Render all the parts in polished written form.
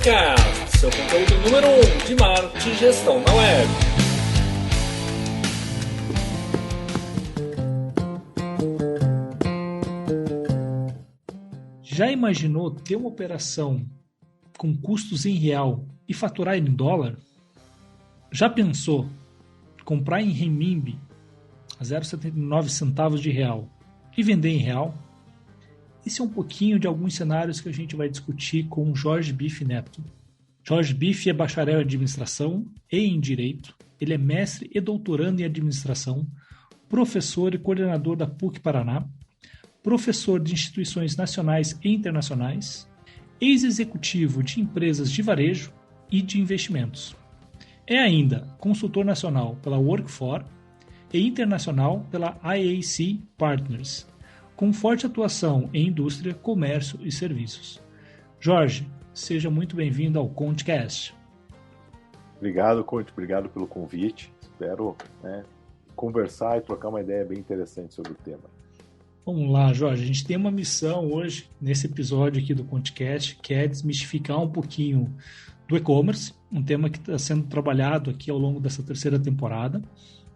Contcast, seu conteúdo número 1 de marketing e gestão na web. Já imaginou ter uma operação com custos em real e faturar em dólar? Já pensou comprar em renminbi a 0,79 centavos de real e vender em real? Esse é um pouquinho de alguns cenários que a gente vai discutir com o Jorge Bife Neto. Jorge Bife é bacharel em administração e em direito. Ele é mestre e doutorando em administração, professor e coordenador da PUC Paraná, professor de instituições nacionais e internacionais, ex-executivo de empresas de varejo e de investimentos. É ainda consultor nacional pela Work4 e internacional pela IAC Partners, com forte atuação em indústria, comércio e serviços. Jorge, seja muito bem-vindo ao Contcast. Obrigado, Conte. Obrigado pelo convite. Espero conversar e trocar uma ideia bem interessante sobre o tema. Vamos lá, Jorge. A gente tem uma missão hoje, nesse episódio aqui do Contcast, que é desmistificar um pouquinho do e-commerce, um tema que está sendo trabalhado aqui ao longo dessa terceira temporada.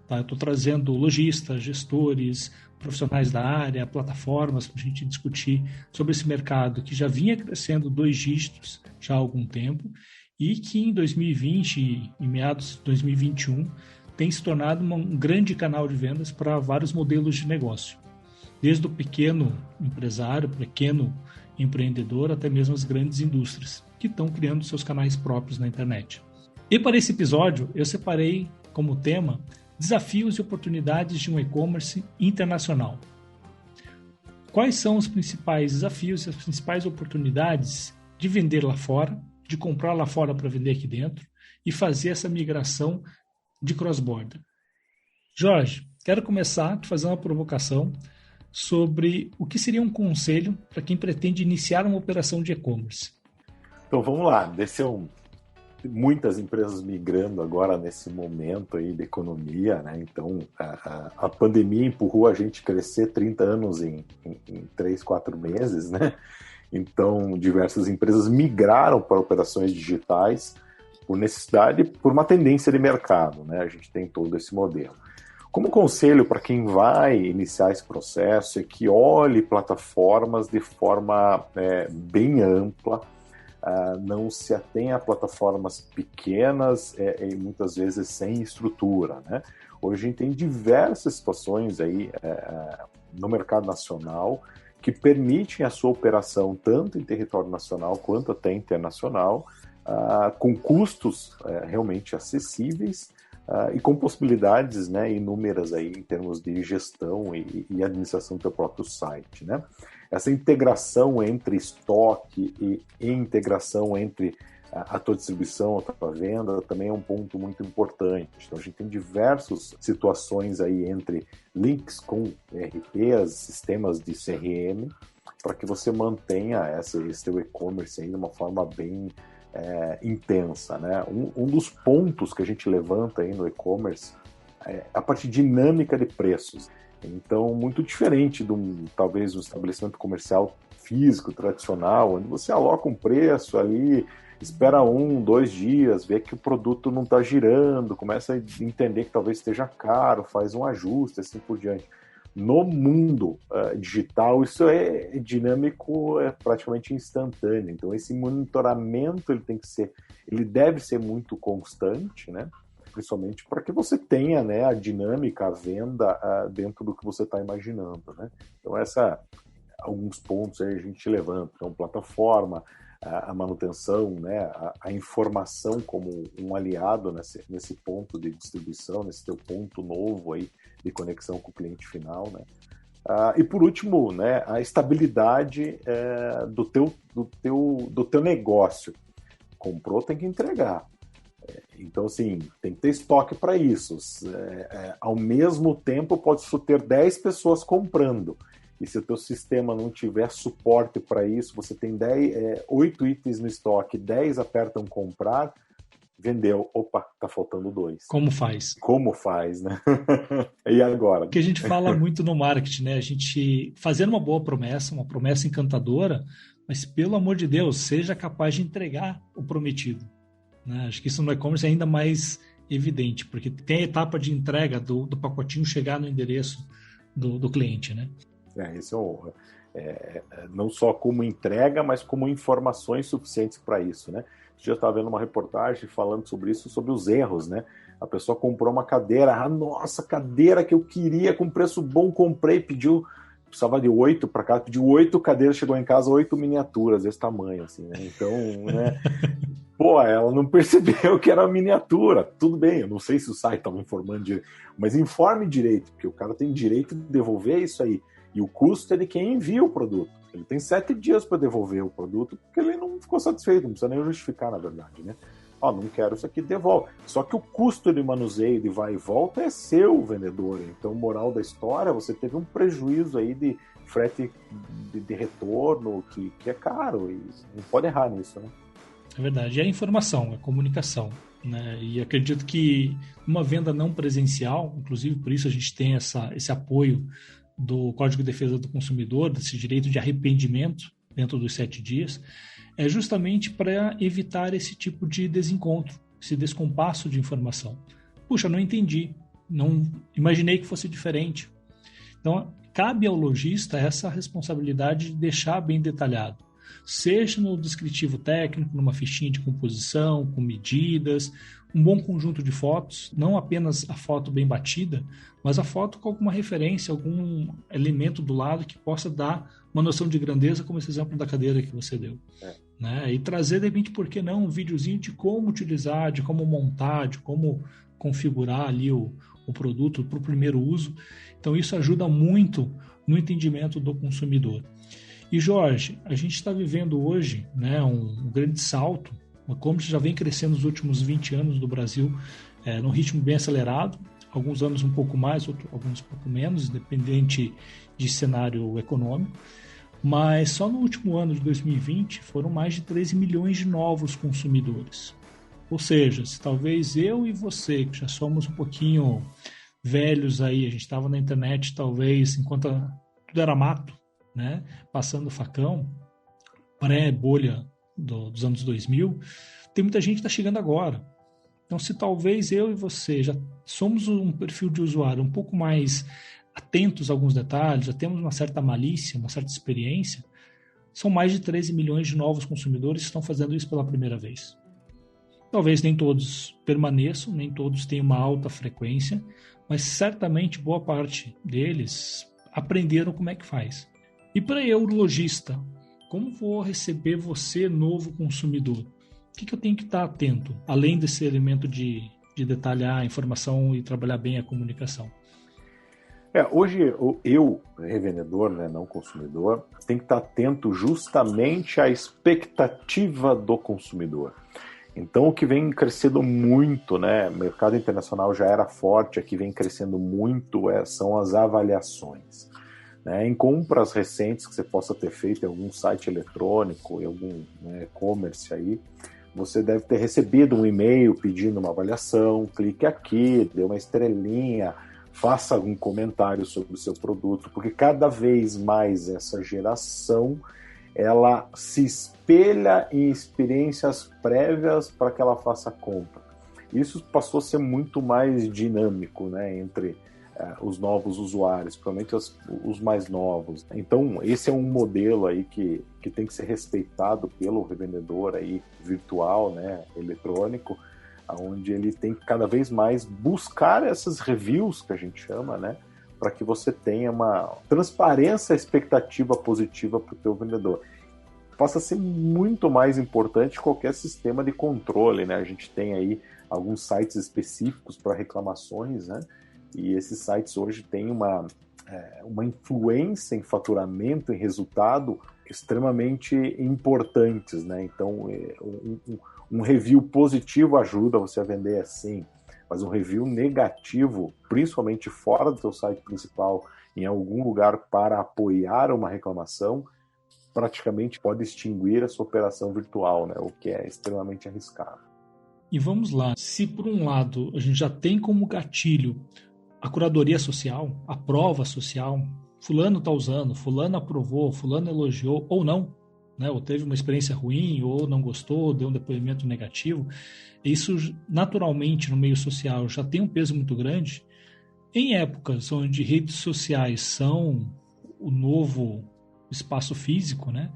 Tá? Eu estou trazendo lojistas, gestores, profissionais da área, plataformas, para a gente discutir sobre esse mercado que já vinha crescendo 2 dígitos já há algum tempo e que em 2020 e meados de 2021 tem se tornado um grande canal de vendas para vários modelos de negócio, desde o pequeno empresário, pequeno empreendedor, até mesmo as grandes indústrias, que estão criando seus canais próprios na internet. E para esse episódio, eu separei como tema desafios e oportunidades de um e-commerce internacional. Quais são os principais desafios e as principais oportunidades de vender lá fora, de comprar lá fora para vender aqui dentro e fazer essa migração de cross-border? Jorge, quero começar a fazer uma provocação sobre o que seria um conselho para quem pretende iniciar uma operação de e-commerce. Então vamos lá, muitas empresas migrando agora nesse momento aí da economia, né? Então a pandemia empurrou a gente crescer 30 anos em 3, 4 meses, né? Então diversas empresas migraram para operações digitais por necessidade, por uma tendência de mercado, né? A gente tem todo esse modelo. Como conselho para quem vai iniciar esse processo é que olhe plataformas de forma bem ampla, não se atenha a plataformas pequenas e muitas vezes sem estrutura, né? Hoje a gente tem diversas situações aí no mercado nacional que permitem a sua operação tanto em território nacional quanto até internacional, com custos realmente acessíveis, e com possibilidades, né, inúmeras aí em termos de gestão e administração do seu próprio site, né? Essa integração entre estoque e integração entre a tua distribuição, a tua venda, também é um ponto muito importante. Então a gente tem diversas situações aí entre links com ERPs, sistemas de CRM, para que você mantenha esse teu e-commerce aí de uma forma bem intensa, né? Um dos pontos que a gente levanta aí no e-commerce é a parte dinâmica de preços. Então, muito diferente talvez do estabelecimento comercial físico, tradicional, onde você aloca um preço ali, espera 1, 2 dias, vê que o produto não está girando, começa a entender que talvez esteja caro, faz um ajuste, assim por diante. No mundo digital, isso é dinâmico, é praticamente instantâneo. Então, esse monitoramento ele deve ser muito constante, né? Principalmente para que você tenha, né, a dinâmica, a venda dentro do que você está imaginando, né? Então, alguns pontos aí a gente levanta. Então, plataforma, a manutenção, né, a informação como um aliado nesse ponto de distribuição, nesse teu ponto novo aí de conexão com o cliente final, né? E por último, né, a estabilidade do teu negócio. Comprou, tem que entregar. Então, assim, tem que ter estoque para isso. Ao mesmo tempo, pode só ter 10 pessoas comprando. E se o teu sistema não tiver suporte para isso, você tem 8 itens no estoque, 10 apertam comprar, vendeu, opa, tá faltando 2. Como faz? Como faz, né? E agora? Que a gente fala muito no marketing, né? A gente fazendo uma boa promessa, uma promessa encantadora, mas pelo amor de Deus, seja capaz de entregar o prometido, né? Acho que isso no e-commerce é ainda mais evidente, porque tem a etapa de entrega do pacotinho chegar no endereço do cliente, né? Isso não só como entrega, mas como informações suficientes para isso, né? Já estava vendo uma reportagem falando sobre isso, sobre os erros, né? A pessoa comprou uma cadeira, nossa, cadeira que eu queria, com preço bom, comprei, precisava de 8 para casa, pediu 8 cadeiras, chegou em casa 8 miniaturas desse tamanho, assim, né? Então, né? Ela não percebeu que era miniatura. Tudo bem, eu não sei se o site estava informando direito, mas informe direito, porque o cara tem direito de devolver isso aí. E o custo é de quem envia o produto. Ele tem 7 dias para devolver o produto, porque ele não ficou satisfeito, não precisa nem justificar, na verdade, né? Não quero isso aqui, devolve. Só que o custo de manuseio, de vai e volta, é seu, vendedor. Então, moral da história, você teve um prejuízo aí de frete de retorno, que é caro, e não pode errar nisso, né? É verdade. É informação, é comunicação, né? E acredito que uma venda não presencial, inclusive por isso a gente tem esse apoio do Código de Defesa do Consumidor, desse direito de arrependimento dentro dos 7 dias, é justamente para evitar esse tipo de desencontro, esse descompasso de informação. Puxa, não entendi, não imaginei que fosse diferente. Então, cabe ao lojista essa responsabilidade de deixar bem detalhado, seja no descritivo técnico, numa fichinha de composição, com medidas, um bom conjunto de fotos, não apenas a foto bem batida, mas a foto com alguma referência, algum elemento do lado que possa dar uma noção de grandeza, como esse exemplo da cadeira que você deu. Né? E trazer, de repente, por que não, um videozinho de como utilizar, de como montar, de como configurar ali o produto para o primeiro uso. Então, isso ajuda muito no entendimento do consumidor. E, Jorge, a gente está vivendo hoje, né, um grande salto. O e-commerce já vem crescendo nos últimos 20 anos do Brasil, num ritmo bem acelerado, alguns anos um pouco mais, alguns um pouco menos, independente de cenário econômico. Mas só no último ano de 2020 foram mais de 13 milhões de novos consumidores. Ou seja, se talvez eu e você, que já somos um pouquinho velhos aí, a gente estava na internet talvez enquanto tudo era mato, né? Passando o facão, pré-bolha dos anos 2000, tem muita gente que está chegando agora. Então, se talvez eu e você já somos um perfil de usuário um pouco mais atentos a alguns detalhes, já temos uma certa malícia, uma certa experiência, são mais de 13 milhões de novos consumidores que estão fazendo isso pela primeira vez. Talvez nem todos permaneçam, nem todos tenham uma alta frequência, mas certamente boa parte deles aprenderam como é que faz. E para eu, lojista, como vou receber você, novo consumidor? O que eu tenho que estar atento, além desse elemento de detalhar a informação e trabalhar bem a comunicação? Hoje, eu, revendedor, né, não consumidor, tem que estar atento justamente à expectativa do consumidor. Então, o que vem crescendo muito, né, o mercado internacional já era forte, aqui vem crescendo muito, são as avaliações. Né, em compras recentes que você possa ter feito em algum site eletrônico, em algum e-commerce aí, você deve ter recebido um e-mail pedindo uma avaliação, clique aqui, dê uma estrelinha, faça algum comentário sobre o seu produto, porque cada vez mais essa geração ela se espelha em experiências prévias para que ela faça a compra. Isso passou a ser muito mais dinâmico, né, entre os novos usuários, principalmente os mais novos. Então, esse é um modelo aí que tem que ser respeitado pelo revendedor aí virtual, né, eletrônico, onde ele tem que cada vez mais buscar essas reviews que a gente chama, né, para que você tenha uma transparência, expectativa positiva para o teu vendedor. Passa a ser muito mais importante qualquer sistema de controle, né? A gente tem aí alguns sites específicos para reclamações, né? E esses sites hoje têm uma influência em faturamento, em resultado, extremamente importantes, né? Então, um review positivo ajuda você a vender assim, mas um review negativo, principalmente fora do seu site principal, em algum lugar para apoiar uma reclamação, praticamente pode extinguir a sua operação virtual, né? O que é extremamente arriscado. E vamos lá, se por um lado a gente já tem como gatilho a curadoria social, a prova social, fulano está usando, fulano aprovou, fulano elogiou ou não, né? Ou teve uma experiência ruim, ou não gostou, deu um depoimento negativo, isso naturalmente no meio social já tem um peso muito grande. Em épocas onde redes sociais são o novo espaço físico, né?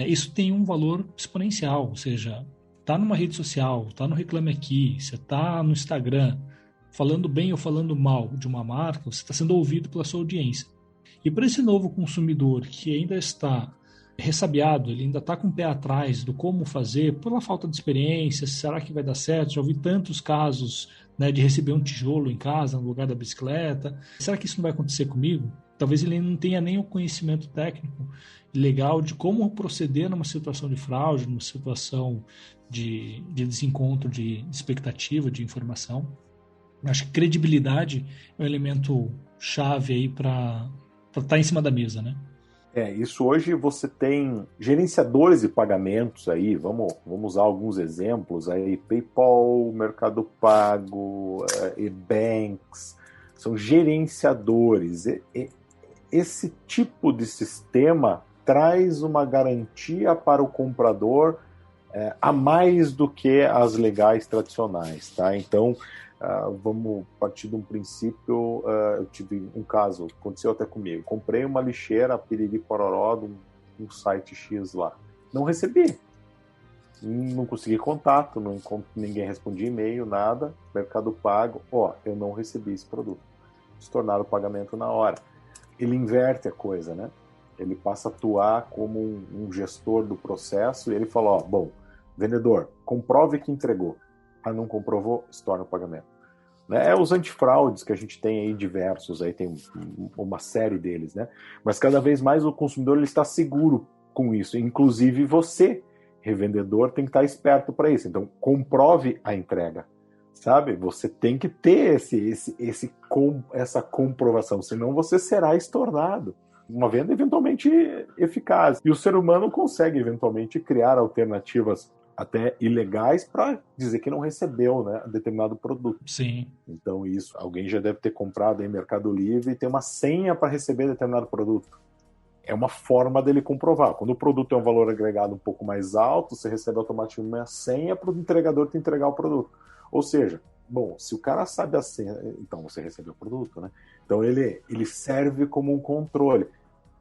Isso tem um valor exponencial, ou seja, tá numa rede social, tá no Reclame Aqui, você tá no Instagram, falando bem ou falando mal de uma marca, você está sendo ouvido pela sua audiência. E para esse novo consumidor que ainda está ressabiado, ele ainda está com o pé atrás do como fazer, pela falta de experiência, será que vai dar certo? Já ouvi tantos casos, né, de receber um tijolo em casa no lugar da bicicleta. Será que isso não vai acontecer comigo? Talvez ele não tenha nem o conhecimento técnico legal de como proceder numa situação de fraude, numa situação de desencontro de expectativa, de informação. Acho que credibilidade é um elemento chave aí para estar em cima da mesa, né? Isso hoje você tem gerenciadores de pagamentos aí, vamos usar alguns exemplos aí, PayPal, Mercado Pago, e-banks, são gerenciadores. Esse tipo de sistema traz uma garantia para o comprador a mais do que as legais tradicionais, tá? Então, vamos partir de um princípio. Eu tive um caso, aconteceu até comigo. Comprei uma lixeira piriri pororó de um site X lá. Não recebi. Não consegui contato, ninguém respondia e-mail, nada. Mercado Pago, eu não recebi esse produto. Se tornaram o pagamento na hora. Ele inverte a coisa, né? Ele passa a atuar como um gestor do processo e ele fala, bom, vendedor, comprove que entregou. Não comprovou, se torna o pagamento. Os antifraudes que a gente tem aí diversos, aí tem uma série deles, né? Mas cada vez mais o consumidor ele está seguro com isso. Inclusive você, revendedor, tem que estar esperto para isso. Então, comprove a entrega, sabe? Você tem que ter essa comprovação, senão você será estornado. Uma venda eventualmente eficaz. E o ser humano consegue eventualmente criar alternativas até ilegais para dizer que não recebeu, né, determinado produto. Sim. Então isso, alguém já deve ter comprado em Mercado Livre e tem uma senha para receber determinado produto. É uma forma dele comprovar. Quando o produto tem um valor agregado um pouco mais alto, você recebe automaticamente uma senha para o entregador te entregar o produto. Ou seja, bom, se o cara sabe a senha, então você recebeu o produto, né? Então ele serve como um controle.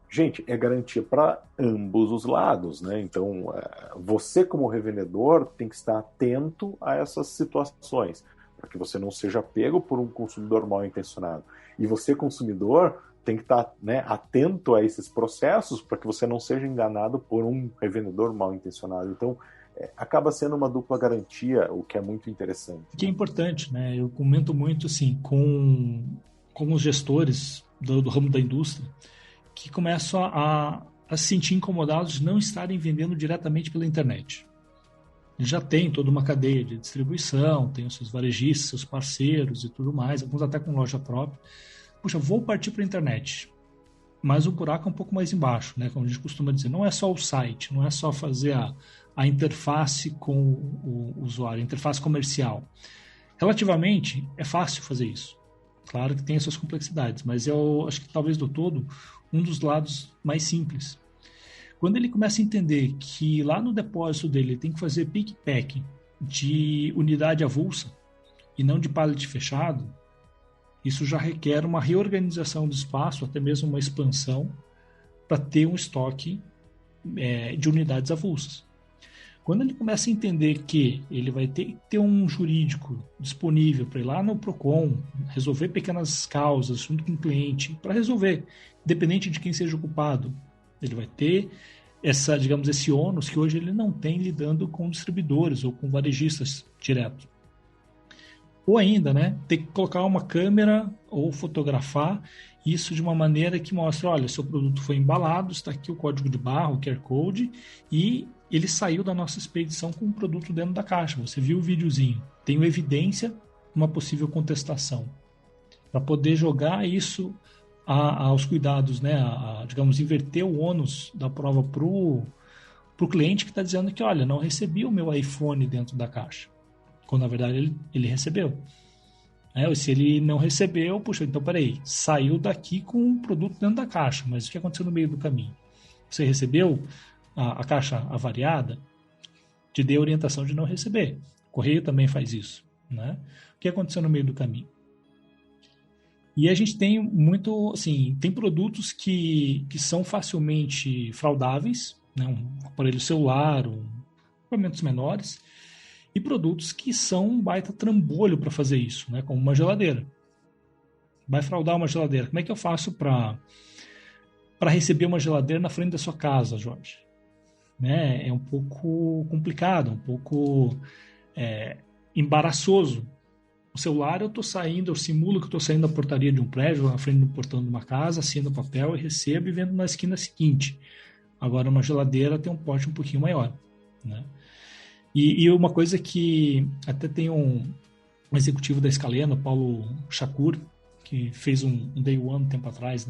Gente, é garantia para ambos os lados, né? Então, você como revendedor tem que estar atento a essas situações, para que você não seja pego por um consumidor mal intencionado. E você, consumidor, tem que estar, né, atento a esses processos para que você não seja enganado por um revendedor mal intencionado. Então, acaba sendo uma dupla garantia, o que é muito interessante. O que é importante, né? Eu comento muito assim, com os gestores do ramo da indústria, que começam a se sentir incomodados de não estarem vendendo diretamente pela internet. Ele já tem toda uma cadeia de distribuição, tem os seus varejistas, seus parceiros e tudo mais, alguns até com loja própria. Puxa, vou partir para a internet. Mas o buraco é um pouco mais embaixo, né? Como a gente costuma dizer, não é só o site, não é só fazer a interface com o usuário, a interface comercial. Relativamente, é fácil fazer isso. Claro que tem as suas complexidades, mas eu acho que talvez do todo, um dos lados mais simples. Quando ele começa a entender que lá no depósito dele ele tem que fazer pick-pack de unidade avulsa e não de pallet fechado, isso já requer uma reorganização do espaço, até mesmo uma expansão, para ter um estoque de unidades avulsas. Quando ele começa a entender que ele vai ter que ter um jurídico disponível para ir lá no PROCON, resolver pequenas causas junto com o cliente, para resolver, independente de quem seja o culpado, ele vai ter esse ônus que hoje ele não tem lidando com distribuidores ou com varejistas direto. Ou ainda, né, ter que colocar uma câmera ou fotografar isso de uma maneira que mostre, olha, seu produto foi embalado, está aqui o código de barra, o QR Code, e ele saiu da nossa expedição com o produto dentro da caixa. Você viu o videozinho. Tenho evidência de uma possível contestação. Para poder jogar isso aos cuidados, né, digamos, inverter o ônus da prova para o cliente que está dizendo que, olha, não recebi o meu iPhone dentro da caixa. quando na verdade ele recebeu. Ou se ele não recebeu, puxa, então peraí, saiu daqui com um produto dentro da caixa, mas o que aconteceu no meio do caminho? Você recebeu a caixa avariada? Te dê a orientação de não receber. O correio também faz isso, né? O que aconteceu no meio do caminho? E a gente tem muito, assim, tem produtos que são facilmente fraudáveis, né? Um aparelho celular, equipamentos menores, e produtos que são um baita trambolho para fazer isso, né? Como uma geladeira. Vai fraudar uma geladeira. Como é que eu faço para receber uma geladeira na frente da sua casa, Jorge? Né? É um pouco complicado, um pouco embaraçoso. O celular eu simulo que eu estou saindo da portaria de um prédio, na frente do portão de uma casa, assino o papel e recebo e vendo na esquina seguinte. Agora, uma geladeira tem um porte um pouquinho maior, né? E uma coisa que até tem um executivo da Scaleno, Paulo Chacur, que fez um Day One um tempo atrás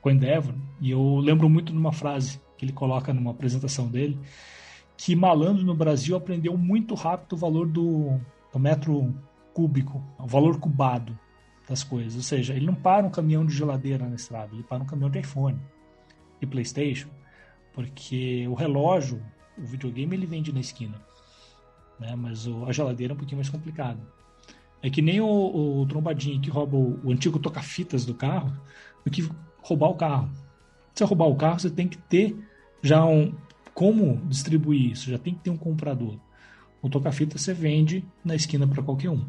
com a Endeavor, e eu lembro muito de uma frase que ele coloca numa apresentação dele, que malandro no Brasil aprendeu muito rápido o valor do metro cúbico, o valor cubado das coisas. Ou seja, ele não para um caminhão de geladeira na estrada, ele para um caminhão de iPhone e PlayStation, porque o relógio, o videogame, ele vende na esquina, né? Mas a geladeira é um pouquinho mais complicado. É que nem o trombadinho que rouba o antigo toca-fitas do carro, do que roubar o carro. Se você roubar o carro, você tem que ter já como distribuir isso, já tem que ter um comprador. O toca-fita você vende na esquina para qualquer um.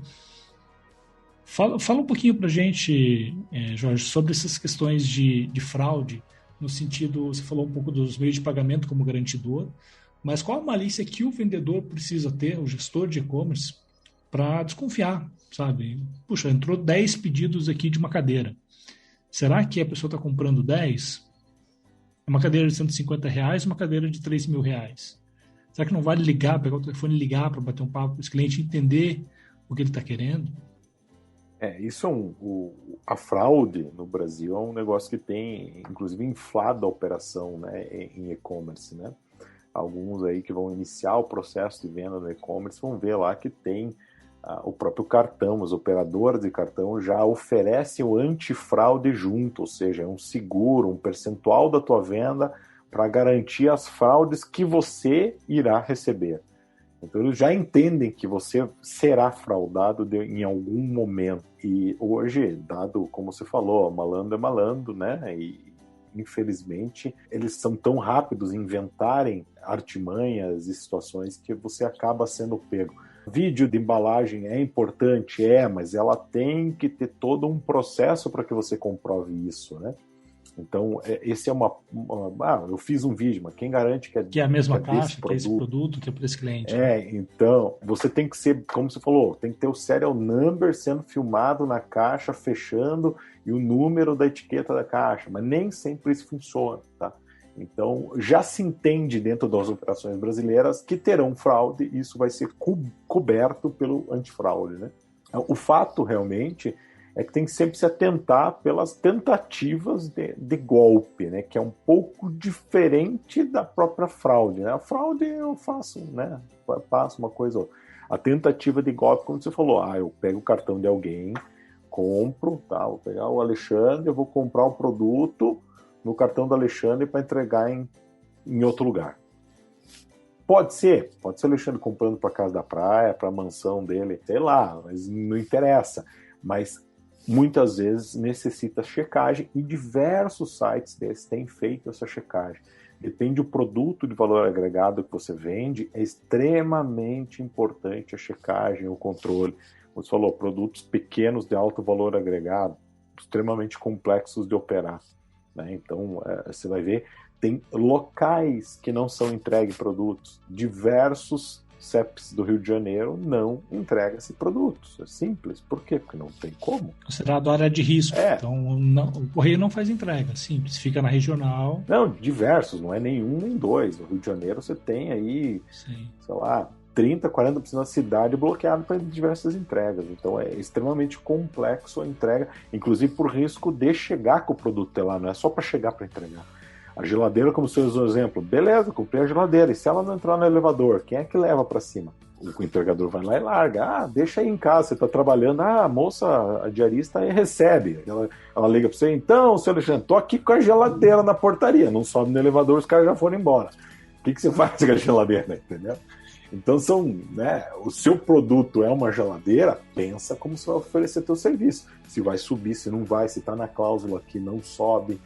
Fala um pouquinho pra gente, Jorge, sobre essas questões de fraude, no sentido, você falou um pouco dos meios de pagamento como garantidor, mas qual a malícia que o vendedor precisa ter, o gestor de e-commerce, para desconfiar, sabe? Puxa, entrou 10 pedidos aqui de uma cadeira. Será que a pessoa está comprando 10? É uma cadeira de R$150, uma cadeira de R$3.000. Será que não vale pegar o telefone e ligar para bater um papo com esse cliente e entender o que ele está querendo? Isso a fraude no Brasil é um negócio que tem, inclusive, inflado a operação, né, em e-commerce, né? Alguns aí que vão iniciar o processo de venda no e-commerce vão ver lá que tem o próprio cartão, os operadores de cartão já oferecem o antifraude junto, ou seja, é um seguro, um percentual da tua venda para garantir as fraudes que você irá receber. Então eles já entendem que você será fraudado em algum momento. E hoje, dado, como você falou, malandro é malandro, né? E infelizmente eles são tão rápidos em inventarem artimanhas e situações que você acaba sendo pego. Vídeo de embalagem é importante, mas ela tem que ter todo um processo para que você comprove isso, né? Então, esse é eu fiz um vídeo, mas quem garante que é a mesma caixa, que é esse produto, que é para esse cliente? Então, você tem que ser, como você falou, tem que ter o serial number sendo filmado na caixa, fechando, e o número da etiqueta da caixa, mas nem sempre isso funciona, tá? Então, já se entende dentro das operações brasileiras que terão fraude, e isso vai ser coberto pelo antifraude, né? O fato, realmente, é que tem que sempre se atentar pelas tentativas de golpe, né? Que é um pouco diferente da própria fraude, né? A fraude eu faço, né? Eu passo uma coisa ou outra. A tentativa de golpe, como você falou, eu pego o cartão de alguém, compro, tá? Vou pegar o Alexandre, eu vou comprar um produto no cartão do Alexandre para entregar em outro lugar. Pode ser o Alexandre comprando para casa da praia, para a mansão dele, sei lá, mas não interessa. Mas muitas vezes necessita checagem e diversos sites desses têm feito essa checagem. Depende do produto de valor agregado que você vende, é extremamente importante a checagem, o controle. Você falou, produtos pequenos de alto valor agregado, extremamente complexos de operar, né? Então, você vai ver, tem locais que não são entregues produtos, diversos CEPs do Rio de Janeiro não entregam-se produtos. É simples. Por quê? Porque não tem como. Considerado área de risco. Então, o correio não faz entrega. Simples. Fica na regional. Não, diversos. Não é nenhum nem dois. No Rio de Janeiro você tem aí, sei lá, 30%, 40% da cidade bloqueada para diversas entregas. Então é extremamente complexo a entrega, inclusive por risco de chegar com o produto até lá. Não é só para chegar para entregar. A geladeira, como você usou o exemplo, beleza, comprei a geladeira, e se ela não entrar no elevador, quem é que leva para cima? o entregador vai lá e larga. Deixa aí em casa, você está trabalhando. A moça, a diarista, aí recebe. Ela liga para você, então, seu Alexandre, tô aqui com a geladeira na portaria. Não sobe no elevador, os caras já foram embora. O que você faz com a geladeira, entendeu? Então, o seu produto é uma geladeira, pensa como você vai oferecer teu serviço. Se vai subir, se não vai, se está na cláusula que não sobe,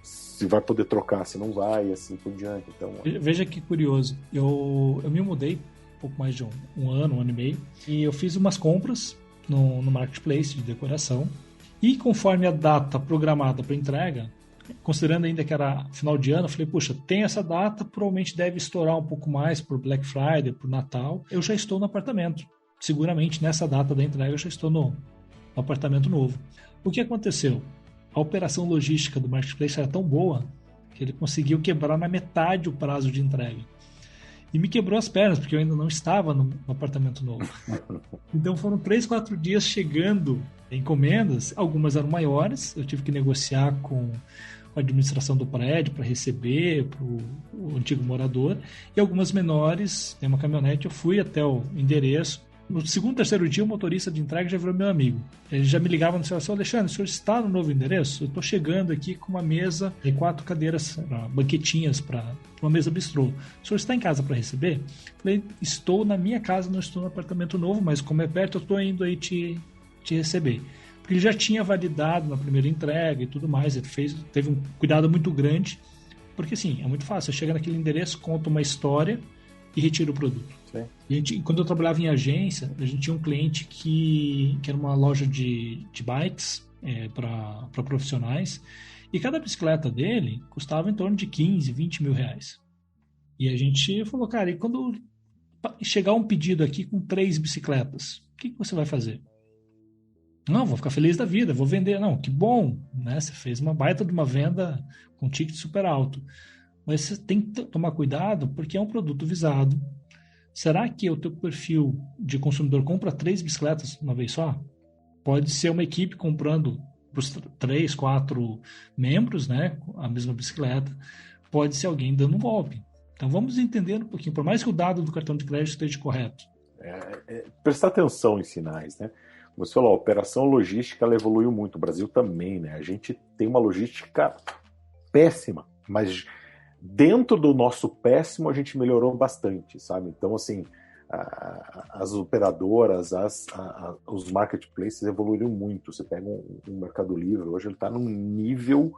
se vai poder trocar, se não vai, e assim por diante. Então, veja que curioso. Eu me mudei pouco mais de um ano e meio, e eu fiz umas compras no marketplace de decoração, e conforme a data programada para entrega, considerando ainda que era final de ano, eu falei, puxa, tem essa data, provavelmente deve estourar um pouco mais por Black Friday, por Natal, eu já estou no apartamento. Seguramente nessa data da entrega eu já estou no apartamento novo. O que aconteceu? A operação logística do marketplace era tão boa que ele conseguiu quebrar na metade o prazo de entrega. E me quebrou as pernas, porque eu ainda não estava no apartamento novo. Então foram 3, 4 dias chegando encomendas. Algumas eram maiores, eu tive que negociar com a administração do prédio para receber para o antigo morador. E algumas menores, tem uma caminhonete, eu fui até o endereço. No segundo, terceiro dia, o motorista de entrega já virou meu amigo. Ele já me ligava no celular, Alexandre, o senhor está no novo endereço? Eu estou chegando aqui com uma mesa e 4 cadeiras, banquetinhas para uma mesa bistrô. O senhor está em casa para receber? Eu falei, estou na minha casa, não estou no apartamento novo, mas como é perto, eu estou indo aí te receber. Porque ele já tinha validado na primeira entrega e tudo mais, ele teve um cuidado muito grande, porque assim, é muito fácil, você chega naquele endereço, conta uma história e retira o produto. Quando eu trabalhava em agência, a gente tinha um cliente que era uma loja de bikes para profissionais, e cada bicicleta dele custava em torno de 15, 20 mil reais. E a gente falou, cara, e quando chegar um pedido aqui com 3 bicicletas, o que você vai fazer? Não, vou ficar feliz da vida, vou vender. Não, que bom, né? Você fez uma baita de uma venda com ticket super alto. Mas você tem que tomar cuidado porque é um produto visado. Será que o teu perfil de consumidor compra 3 bicicletas uma vez só? Pode ser uma equipe comprando para os 3, 4 membros, né, a mesma bicicleta. Pode ser alguém dando um golpe. Então vamos entender um pouquinho, por mais que o dado do cartão de crédito esteja correto. Prestar atenção em sinais, né? Você falou, a operação logística ela evoluiu muito. O Brasil também, né? A gente tem uma logística péssima, mas dentro do nosso péssimo, a gente melhorou bastante, sabe? Então, assim, as operadoras, os marketplaces evoluíram muito. Você pega um Mercado Livre, hoje ele está num nível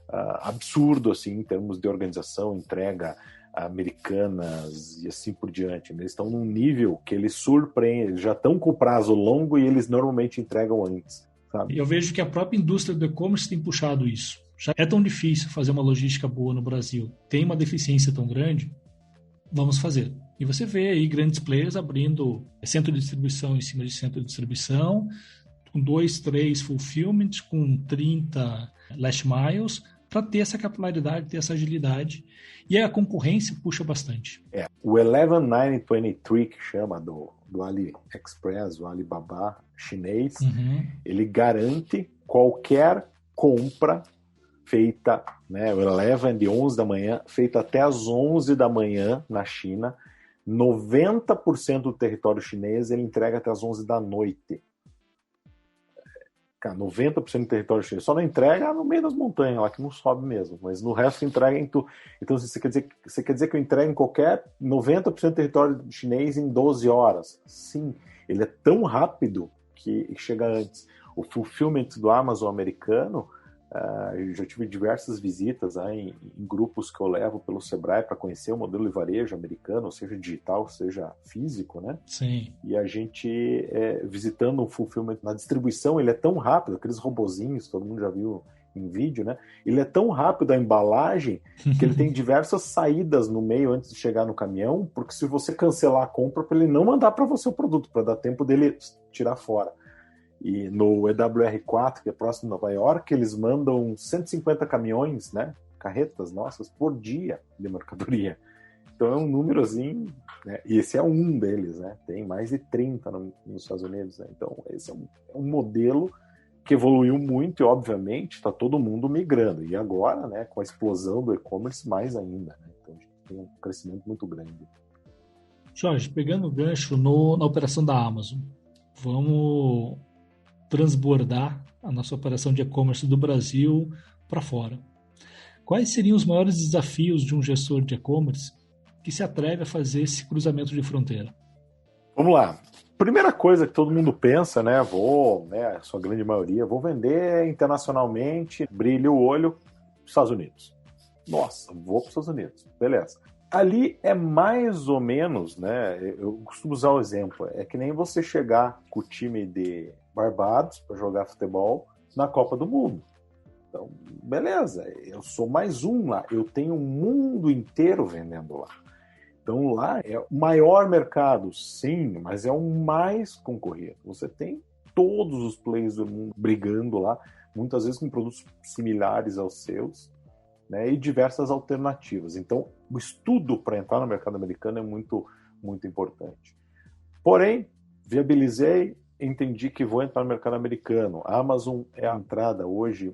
absurdo, assim, em termos de organização, entrega, Americanas e assim por diante. Eles estão num nível que eles surpreendem, eles já estão com prazo longo e eles normalmente entregam antes, sabe? Eu vejo que a própria indústria do e-commerce tem puxado isso. Já é tão difícil fazer uma logística boa no Brasil, tem uma deficiência tão grande, vamos fazer. E você vê aí grandes players abrindo centro de distribuição em cima de centro de distribuição, com 2, 3 fulfillment, com 30 last miles, para ter essa capilaridade, ter essa agilidade. E a concorrência puxa bastante. O 11923, que chama do AliExpress, o Alibaba chinês, ele garante qualquer compra feita, né, o 11 de 11 da manhã, feita até as 11 da manhã na China, 90% do território chinês ele entrega até as 11 da noite. Cara, 90% do território chinês só não entrega no meio das montanhas, lá que não sobe mesmo, mas no resto entrega em tudo. Então você quer dizer que eu entrego em qualquer 90% do território chinês em 12 horas? Sim, ele é tão rápido que chega antes. O fulfillment do Amazon americano, eu já tive diversas visitas em grupos que eu levo pelo Sebrae para conhecer o modelo de varejo americano, seja digital, seja físico, né? Sim. E a gente, visitando um fulfillment na distribuição, ele é tão rápido, aqueles robozinhos, todo mundo já viu em vídeo, né? Ele é tão rápido a embalagem que ele tem diversas saídas no meio antes de chegar no caminhão, porque se você cancelar a compra, para ele não mandar para você o produto, para dar tempo dele tirar fora. E no EWR4, que é próximo de Nova York, eles mandam 150 caminhões, né, carretas nossas, por dia de mercadoria. Então é um número assim, né, e esse é um deles, né, tem mais de 30 nos Estados Unidos. Né, então esse é um modelo que evoluiu muito e, obviamente, está todo mundo migrando. E agora, né, com a explosão do e-commerce, mais ainda. Né, então a gente tem um crescimento muito grande. Jorge, pegando o gancho na operação da Amazon, vamos transbordar a nossa operação de e-commerce do Brasil para fora. Quais seriam os maiores desafios de um gestor de e-commerce que se atreve a fazer esse cruzamento de fronteira? Vamos lá. Primeira coisa que todo mundo pensa, né? A sua grande maioria, vou vender internacionalmente, brilha o olho, Estados Unidos. Nossa, vou para os Estados Unidos. Beleza. Ali é mais ou menos, né? Eu costumo usar o exemplo. É que nem você chegar com o time de Barbados para jogar futebol na Copa do Mundo. Então, beleza, eu sou mais um lá. Eu tenho o mundo inteiro vendendo lá. Então lá é o maior mercado, sim, mas é o mais concorrido. Você tem todos os players do mundo brigando lá, muitas vezes com produtos similares aos seus, né, e diversas alternativas. Então, o estudo para entrar no mercado americano é muito, muito importante. Porém, viabilizei, entendi que vou entrar no mercado americano. A Amazon é a entrada hoje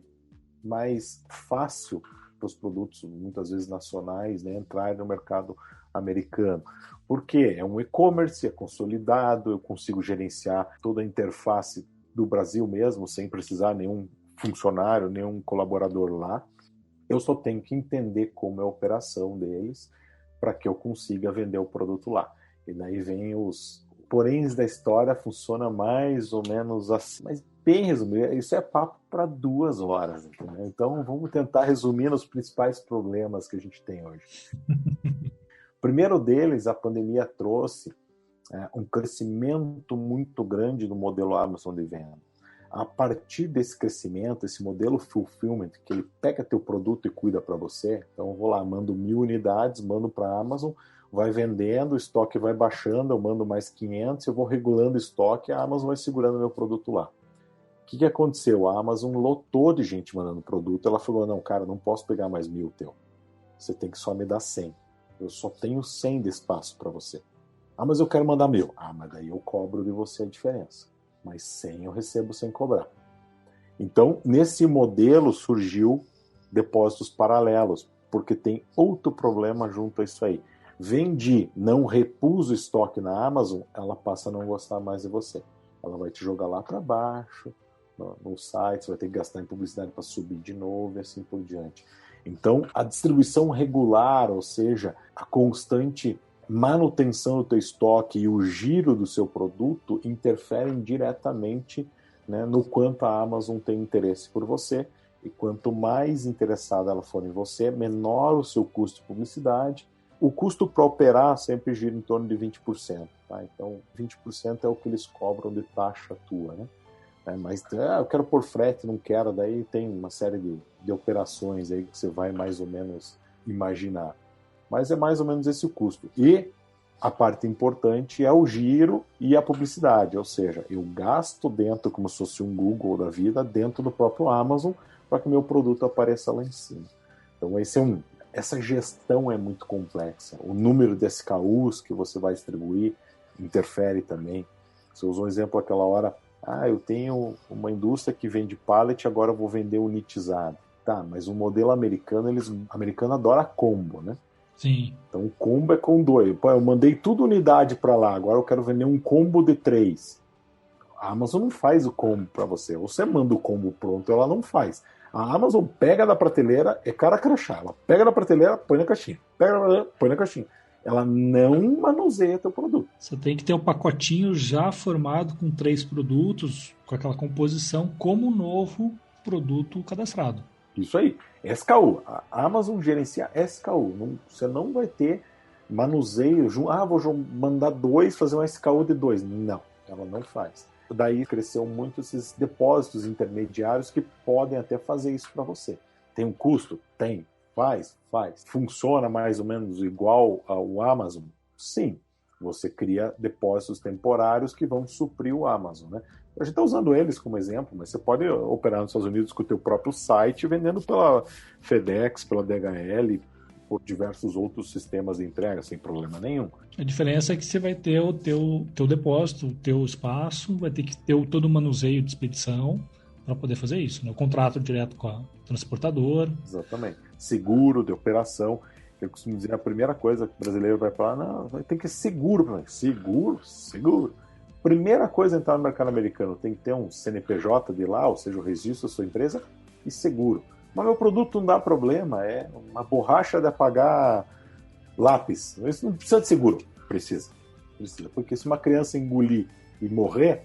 mais fácil para os produtos, muitas vezes nacionais, né, entrarem no mercado americano. Por quê? É um e-commerce, é consolidado, eu consigo gerenciar toda a interface do Brasil mesmo, sem precisar nenhum funcionário, nenhum colaborador lá. Eu só tenho que entender como é a operação deles para que eu consiga vender o produto lá. E daí vem os poréns da história, funciona mais ou menos assim. Mas bem resumido, isso é papo para 2 horas, entendeu? Então vamos tentar resumir os principais problemas que a gente tem hoje. O primeiro deles, a pandemia trouxe um crescimento muito grande do modelo Amazon de venda. A partir desse crescimento, esse modelo fulfillment, que ele pega teu produto e cuida para você, então eu vou lá, mando 1.000 unidades, mando para a Amazon, vai vendendo, o estoque vai baixando, eu mando mais 500, eu vou regulando o estoque, a Amazon vai segurando meu produto lá. O que aconteceu? A Amazon lotou de gente mandando produto, ela falou, não, cara, não posso pegar mais 1.000 teu, você tem que só me dar 100. Eu só tenho 100 de espaço para você. Ah, mas eu quero mandar 1.000. Ah, mas daí eu cobro de você a diferença. Mas 100 eu recebo sem cobrar. Então, nesse modelo surgiu depósitos paralelos, porque tem outro problema junto a isso aí. Vendi, não repus o estoque na Amazon, ela passa a não gostar mais de você. Ela vai te jogar lá para baixo, no site, você vai ter que gastar em publicidade para subir de novo e assim por diante. Então, a distribuição regular, ou seja, a constante manutenção do teu estoque e o giro do seu produto interferem diretamente, né, no quanto a Amazon tem interesse por você. E quanto mais interessada ela for em você, menor o seu custo de publicidade. O custo para operar sempre gira em torno de 20%. Tá? Então, 20% é o que eles cobram de taxa tua, né? Mas eu quero pôr frete, não quero, daí tem uma série de operações aí que você vai mais ou menos imaginar. Mas é mais ou menos esse o custo. E a parte importante é o giro e a publicidade, ou seja, eu gasto dentro, como se fosse um Google da vida, dentro do próprio Amazon, para que meu produto apareça lá em cima. Então essa gestão é muito complexa. O número de SKUs que você vai distribuir interfere também. Você usou um exemplo aquela hora, eu tenho uma indústria que vende pallet, agora eu vou vender unitizado. Tá, mas o modelo americano, americano adora combo, né? Sim. Então o combo é com 2. Pô, eu mandei tudo unidade para lá, agora eu quero vender um combo de 3. A Amazon não faz o combo para você. Você manda o combo pronto, ela não faz. A Amazon pega da prateleira, é cara crachá. Ela pega da prateleira, põe na caixinha. Pega da prateleira, põe na caixinha. Ela não manuseia teu produto. Você tem que ter um pacotinho já formado com 3 produtos, com aquela composição, como novo produto cadastrado. Isso aí. SKU. A Amazon gerencia SKU. Você não vai ter manuseio. Vou mandar 2, fazer um SKU de 2. Não, ela não faz. Daí cresceu muito esses depósitos intermediários que podem até fazer isso para você. Tem um custo? Tem. Faz. Funciona mais ou menos igual ao Amazon? Sim. Você cria depósitos temporários que vão suprir o Amazon, né? A gente está usando eles como exemplo, mas você pode operar nos Estados Unidos com o teu próprio site, vendendo pela FedEx, pela DHL, por diversos outros sistemas de entrega, sem problema nenhum. A diferença é que você vai ter o teu depósito, o teu espaço, vai ter que ter todo o manuseio de expedição para poder fazer isso, né? O contrato direto com a transportadora. Exatamente. Seguro de operação. Eu costumo dizer, a primeira coisa que o brasileiro vai falar, não, tem que ser seguro. Seguro. Primeira coisa é entrar no mercado americano, tem que ter um CNPJ de lá, ou seja, o registro da sua empresa, e seguro. Mas meu produto não dá problema, é uma borracha de apagar lápis. Isso não precisa de seguro. Precisa. Porque se uma criança engolir e morrer,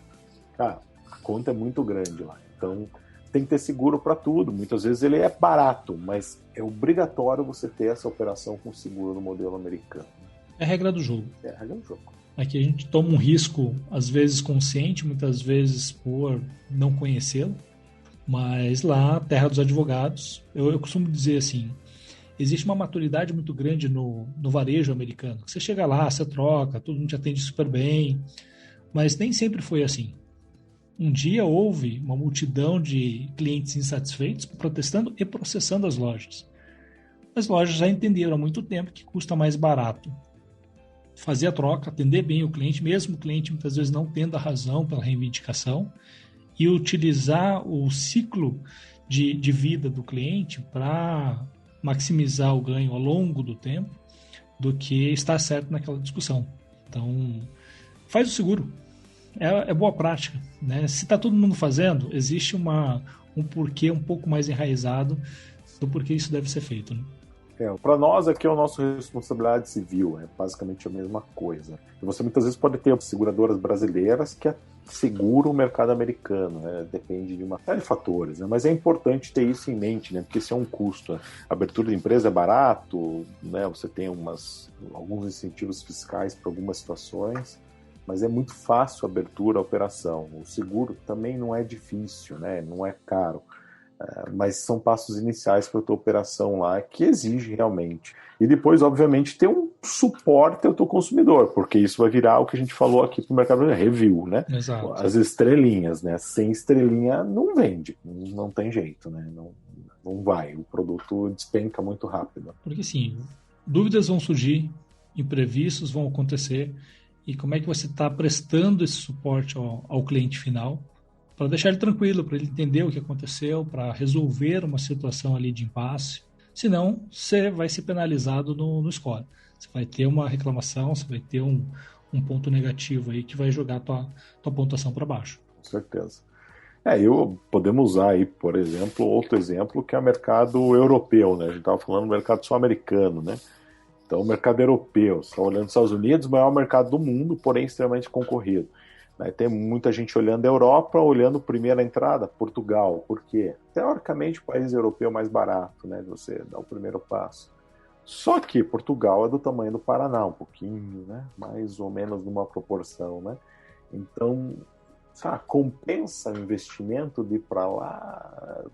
cara, a conta é muito grande lá. Então, tem que ter seguro para tudo. Muitas vezes ele é barato, mas é obrigatório você ter essa operação com seguro no modelo americano. É a regra do jogo. É a regra do jogo. Aqui a gente toma um risco, às vezes consciente, muitas vezes por não conhecê-lo, mas lá, terra dos advogados, eu costumo dizer assim, existe uma maturidade muito grande no varejo americano. Você chega lá, você troca, todo mundo te atende super bem, mas nem sempre foi assim. Um dia houve uma multidão de clientes insatisfeitos protestando e processando as lojas. As lojas já entenderam há muito tempo que custa mais barato fazer a troca, atender bem o cliente, mesmo o cliente muitas vezes não tendo a razão pela reivindicação, e utilizar o ciclo de vida do cliente para maximizar o ganho ao longo do tempo do que estar certo naquela discussão. Então, faz o seguro. É boa prática, né? Se está todo mundo fazendo, existe um porquê um pouco mais enraizado do porquê isso deve ser feito, né? Para nós aqui é a nossa responsabilidade civil, é basicamente a mesma coisa. E você muitas vezes pode ter seguradoras brasileiras que seguram o mercado americano, né? Depende de uma série de fatores, né? Mas é importante ter isso em mente, né? Porque isso é um custo. A abertura de empresa é barato, né? Você tem alguns incentivos fiscais para algumas situações, mas é muito fácil a abertura, a operação. O seguro também não é difícil, né? Não é caro. Mas são passos iniciais para a tua operação lá que exige realmente. E depois, obviamente, ter um suporte ao teu consumidor, porque isso vai virar o que a gente falou aqui para o mercado review, né? Exato. As estrelinhas, né? Sem estrelinha não vende, não tem jeito, né? Não vai, o produto despenca muito rápido. Porque sim, dúvidas vão surgir, imprevistos vão acontecer, e como é que você está prestando esse suporte ao cliente final para deixar ele tranquilo, para ele entender o que aconteceu, para resolver uma situação ali de impasse. Senão, você vai ser penalizado no score. Você vai ter uma reclamação, você vai ter um ponto negativo aí que vai jogar a tua pontuação para baixo. Com certeza. Podemos usar aí, por exemplo, outro exemplo que é o mercado europeu, né? A gente estava falando do mercado sul-americano, né? Então, o mercado europeu, você está olhando os Estados Unidos, o maior mercado do mundo, porém extremamente concorrido. Tem muita gente olhando a Europa, olhando primeiro a entrada, Portugal. Por quê? Teoricamente, o país europeu é mais barato, né? Você dá o primeiro passo. Só que Portugal é do tamanho do Paraná, um pouquinho, né? Mais ou menos numa proporção, né? Então, compensa o investimento de ir para lá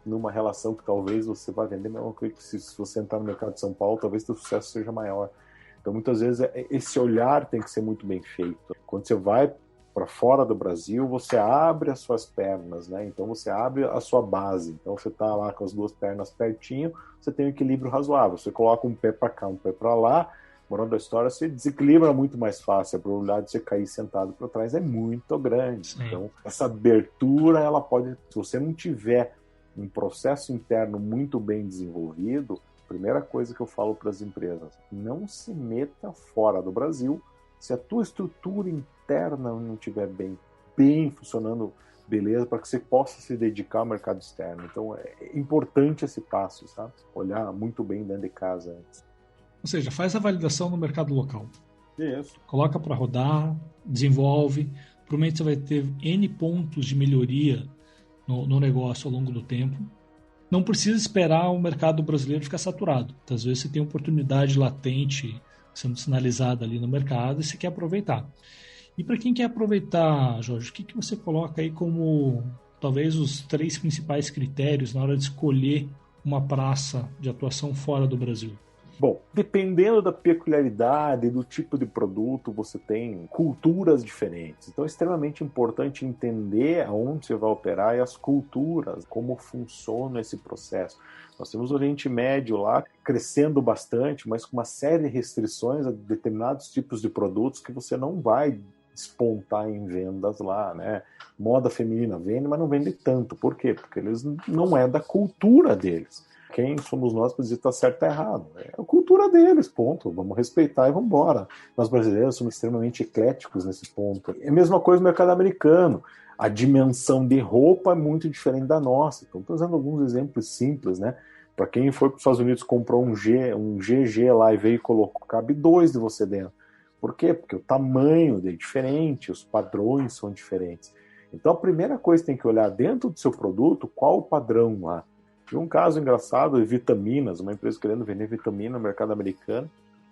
numa relação que talvez você vai vender mesmo que se você entrar no mercado de São Paulo, talvez o sucesso seja maior. Então, muitas vezes, esse olhar tem que ser muito bem feito. Quando você vai para fora do Brasil, você abre as suas pernas, né? Então você abre a sua base. Então você está lá com as duas pernas pertinho, você tem um equilíbrio razoável. Você coloca um pé para cá, um pé para lá, moral da história, você desequilibra muito mais fácil. A probabilidade de você cair sentado para trás é muito grande. Sim. Então essa abertura, ela pode, se você não tiver um processo interno muito bem desenvolvido, a primeira coisa que eu falo para as empresas, não se meta fora do Brasil se a tua estrutura interna não estiver bem funcionando, beleza, para que você possa se dedicar ao mercado externo. Então, é importante esse passo, sabe? Olhar muito bem dentro de casa antes. Ou seja, faz a validação no mercado local. Isso. Coloca para rodar, desenvolve. Provavelmente você vai ter N pontos de melhoria no negócio ao longo do tempo. Não precisa esperar o mercado brasileiro ficar saturado. Às vezes você tem oportunidade latente sendo sinalizada ali no mercado e você quer aproveitar. E para quem quer aproveitar, Jorge, o que você coloca aí como talvez os 3 principais critérios na hora de escolher uma praça de atuação fora do Brasil? Bom, dependendo da peculiaridade, do tipo de produto, você tem culturas diferentes. Então é extremamente importante entender aonde você vai operar e as culturas, como funciona esse processo. Nós temos o Oriente Médio lá crescendo bastante, mas com uma série de restrições a determinados tipos de produtos que você não vai despontar em vendas lá, né? Moda feminina vende, mas não vende tanto. Por quê? Porque eles não é da cultura deles. Quem somos nós para dizer que está certo ou errado? É a cultura cultura deles, ponto. Vamos respeitar e vamos embora. Nós brasileiros somos extremamente ecléticos nesse ponto. É a mesma coisa no mercado americano. A dimensão de roupa é muito diferente da nossa. Então, estou usando alguns exemplos simples, né? Para quem foi para os Estados Unidos, comprou um GG lá e veio e colocou, cabe 2 de você dentro. Por quê? Porque o tamanho é diferente, os padrões são diferentes. Então, a primeira coisa que tem que olhar dentro do seu produto, qual o padrão lá. Tive um caso engraçado de vitaminas, uma empresa querendo vender vitamina no mercado americano.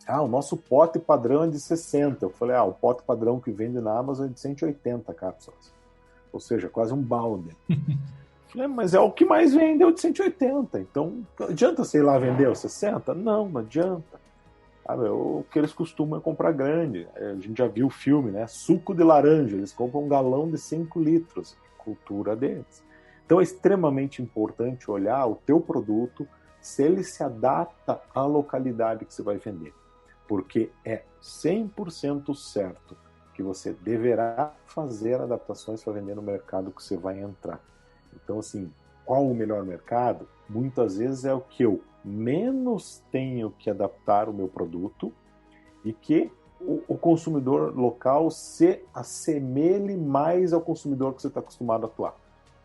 O nosso pote padrão é de 60. Eu falei, o pote padrão que vende na Amazon é de 180 cápsulas. Ou seja, quase um balde. Falei, mas é o que mais vende, é o de 180. Então, adianta, sei lá, vender os 60? Não adianta. O que eles costumam é comprar grande. A gente já viu o filme, né? Suco de laranja, eles compram um galão de 5 litros. Cultura deles. Então é extremamente importante olhar o teu produto, se ele se adapta à localidade que você vai vender. Porque é 100% certo que você deverá fazer adaptações para vender no mercado que você vai entrar. Então, assim, qual o melhor mercado? Muitas vezes é o que eu menos tenho que adaptar o meu produto e que o consumidor local se assemelhe mais ao consumidor que você está acostumado a atuar.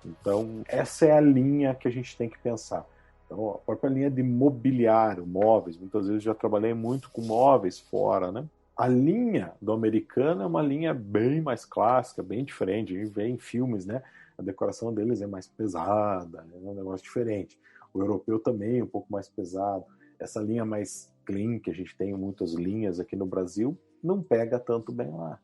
Então, essa é a linha que a gente tem que pensar. Então, a própria linha de mobiliário, móveis, muitas vezes já trabalhei muito com móveis fora, né? A linha do americano é uma linha bem mais clássica, bem diferente. A gente vê em filmes, né? A decoração deles é mais pesada, é um negócio diferente. O europeu também é um pouco mais pesado. Essa linha mais clean, que a gente tem muitas linhas aqui no Brasil, não pega tanto bem lá.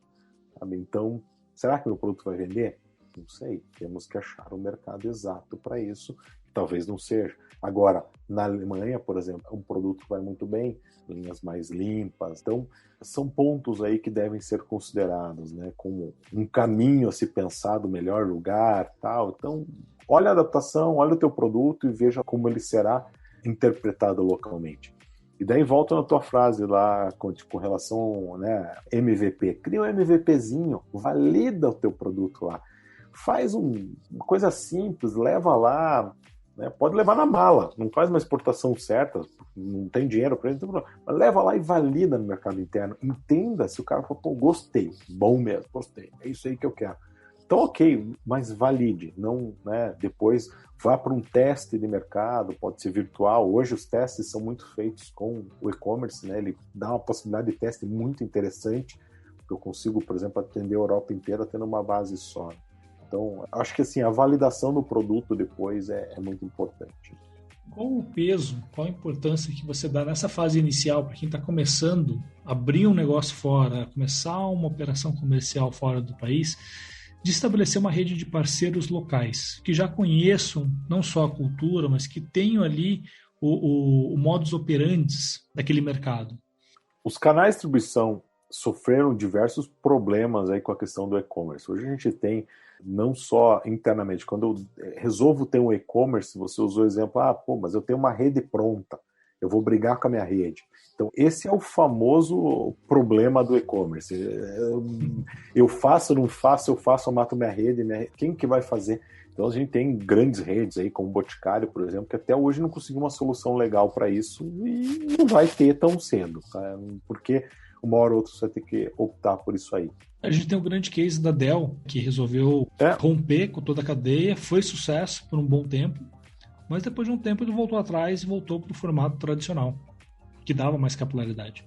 Sabe? Então, será que meu produto vai vender? Não sei. Temos que achar o mercado exato para isso. Talvez não seja. Agora, na Alemanha, por exemplo, é um produto que vai muito bem, linhas mais limpas. Então, são pontos aí que devem ser considerados, né? Como um caminho a se pensar do melhor lugar, tal. Então, olha a adaptação, olha o teu produto e veja como ele será interpretado localmente. E daí volta na tua frase lá com relação, né, MVP. Cria um MVPzinho, valida o teu produto lá. Faz uma coisa simples, leva lá, né, pode levar na mala, não faz uma exportação certa, não tem dinheiro para isso, mas leva lá e valida no mercado interno. Entenda se o cara falou, pô, gostei, bom mesmo, gostei, é isso aí que eu quero. Então, ok, mas valide, não, né, depois vá para um teste de mercado, pode ser virtual. Hoje os testes são muito feitos com o e-commerce, né, ele dá uma possibilidade de teste muito interessante, eu consigo, por exemplo, atender a Europa inteira tendo uma base só. Então, acho que assim, a validação do produto depois é muito importante. Qual o peso, qual a importância que você dá nessa fase inicial para quem está começando a abrir um negócio fora, começar uma operação comercial fora do país, de estabelecer uma rede de parceiros locais, que já conheçam não só a cultura, mas que tenham ali o modus operandi daquele mercado? Os canais de distribuição sofreram diversos problemas aí com a questão do e-commerce. Hoje a gente tem, não só internamente, quando eu resolvo ter um e-commerce, você usou o exemplo, mas eu tenho uma rede pronta, eu vou brigar com a minha rede. Então, esse é o famoso problema do e-commerce. Eu faço, não faço, eu faço, eu mato minha rede, quem que vai fazer? Então, a gente tem grandes redes aí, como o Boticário, por exemplo, que até hoje não conseguiu uma solução legal para isso e não vai ter tão cedo, tá? Porque uma hora ou outra você vai ter que optar por isso aí. A gente tem o grande case da Dell, que resolveu romper com toda a cadeia, foi sucesso por um bom tempo, mas depois de um tempo ele voltou atrás e voltou para o formato tradicional, que dava mais capilaridade.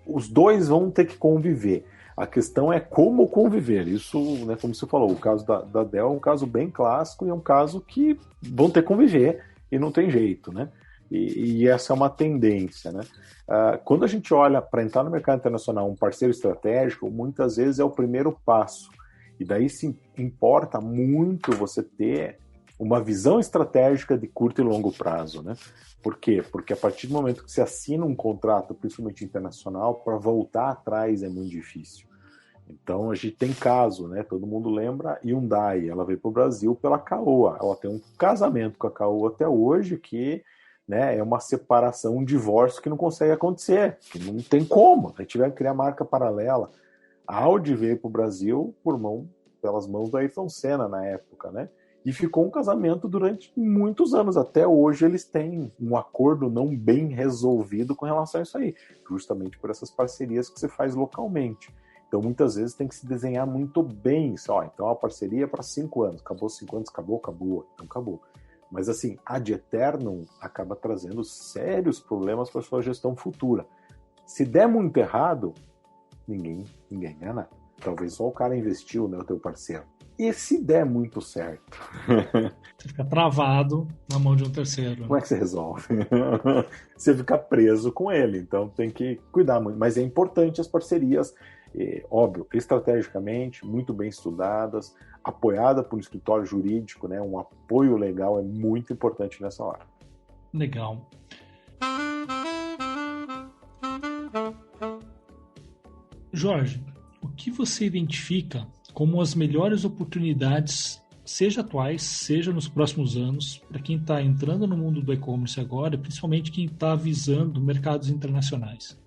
Os dois vão ter que conviver. A questão é como conviver. Isso, né, como você falou, o caso da Dell é um caso bem clássico e é um caso que vão ter que conviver e não tem jeito, né? E essa é uma tendência, né? Quando a gente olha para entrar no mercado internacional um parceiro estratégico, muitas vezes é o primeiro passo. E daí se importa muito você ter uma visão estratégica de curto e longo prazo, né? Por quê? Porque a partir do momento que você assina um contrato, principalmente internacional, para voltar atrás é muito difícil. Então a gente tem caso, né? Todo mundo lembra, Hyundai, ela veio para o Brasil pela Caoa. Ela tem um casamento com a Caoa até hoje que, né, é uma separação, um divórcio que não consegue acontecer, que não tem como. A gente tiver que criar marca paralela. A Audi veio para o Brasil pelas mãos do Ayrton Senna na época, né? E ficou um casamento durante muitos anos. Até hoje eles têm um acordo não bem resolvido com relação a isso aí, justamente por essas parcerias que você faz localmente. Então, muitas vezes tem que se desenhar muito bem isso. Então, a parceria é para 5 anos. Acabou 5 anos, acabou. Então, acabou. Mas, assim, ad eternum acaba trazendo sérios problemas para a sua gestão futura. Se der muito errado, ninguém ganha nada. Talvez só o cara investiu, né, o teu parceiro. E se der muito certo? Você fica travado na mão de um terceiro. Como é que você resolve? Você fica preso com ele. Então, tem que cuidar muito. Mas é importante as parcerias, óbvio, estrategicamente, muito bem estudadas, apoiada por um escritório jurídico, né? Um apoio legal é muito importante nessa hora. Legal. Jorge, o que você identifica como as melhores oportunidades, seja atuais, seja nos próximos anos, para quem está entrando no mundo do e-commerce agora, principalmente quem está visando mercados internacionais?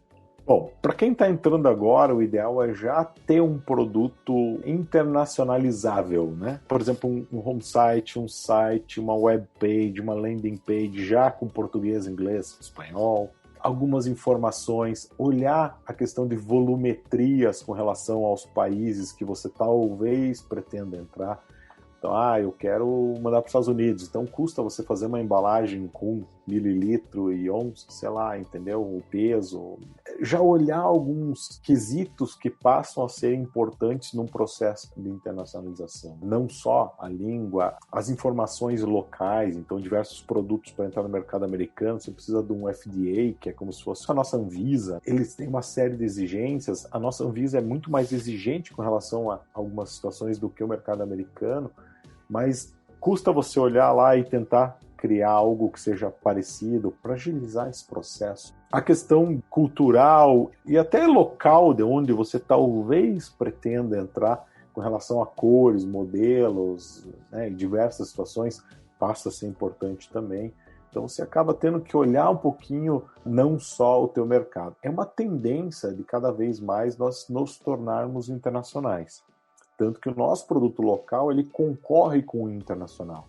Bom, para quem está entrando agora, o ideal é já ter um produto internacionalizável, né? Por exemplo, um home site, um site, uma web page, uma landing page já com português, inglês, espanhol. Algumas informações, olhar a questão de volumetrias com relação aos países que você talvez pretenda entrar. Então, eu quero mandar para os Estados Unidos. Então, custa você fazer uma embalagem com mililitro e onça, sei lá, entendeu? O peso. Já olhar alguns quesitos que passam a ser importantes num processo de internacionalização. Não só a língua, as informações locais. Então, diversos produtos para entrar no mercado americano, você precisa de um FDA, que é como se fosse a nossa Anvisa. Eles têm uma série de exigências. A nossa Anvisa é muito mais exigente com relação a algumas situações do que o mercado americano. Mas custa você olhar lá e tentar criar algo que seja parecido para agilizar esse processo. A questão cultural e até local de onde você talvez pretenda entrar com relação a cores, modelos, né, em diversas situações, passa a ser importante também. Então você acaba tendo que olhar um pouquinho não só o teu mercado. É uma tendência de cada vez mais nós nos tornarmos internacionais. Tanto que o nosso produto local, ele concorre com o internacional.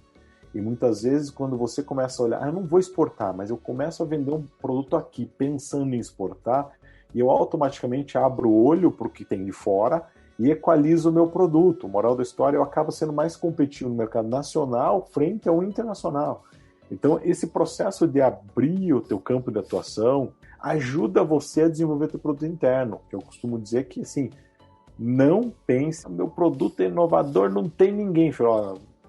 E muitas vezes, quando você começa a olhar, eu não vou exportar, mas eu começo a vender um produto aqui, pensando em exportar, e eu automaticamente abro o olho para o que tem de fora e equalizo o meu produto. Moral da história, eu acabo sendo mais competitivo no mercado nacional frente ao internacional. Então, esse processo de abrir o teu campo de atuação ajuda você a desenvolver teu produto interno. Eu costumo dizer que, assim, não pense, meu produto é inovador, não tem ninguém.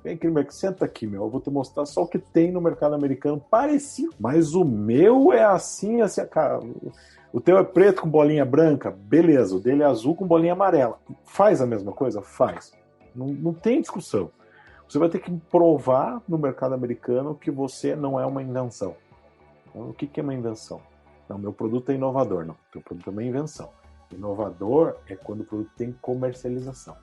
Vem aqui no mercado, senta aqui, eu vou te mostrar só o que tem no mercado americano parecido. Mas o meu é assim, cara, o teu é preto com bolinha branca, beleza, o dele é azul com bolinha amarela. Faz a mesma coisa? Faz. Não tem discussão. Você vai ter que provar no mercado americano que você não é uma invenção. Então, o que é uma invenção? Não, meu produto é inovador. Não, teu produto é uma invenção. Inovador é quando o produto tem comercialização.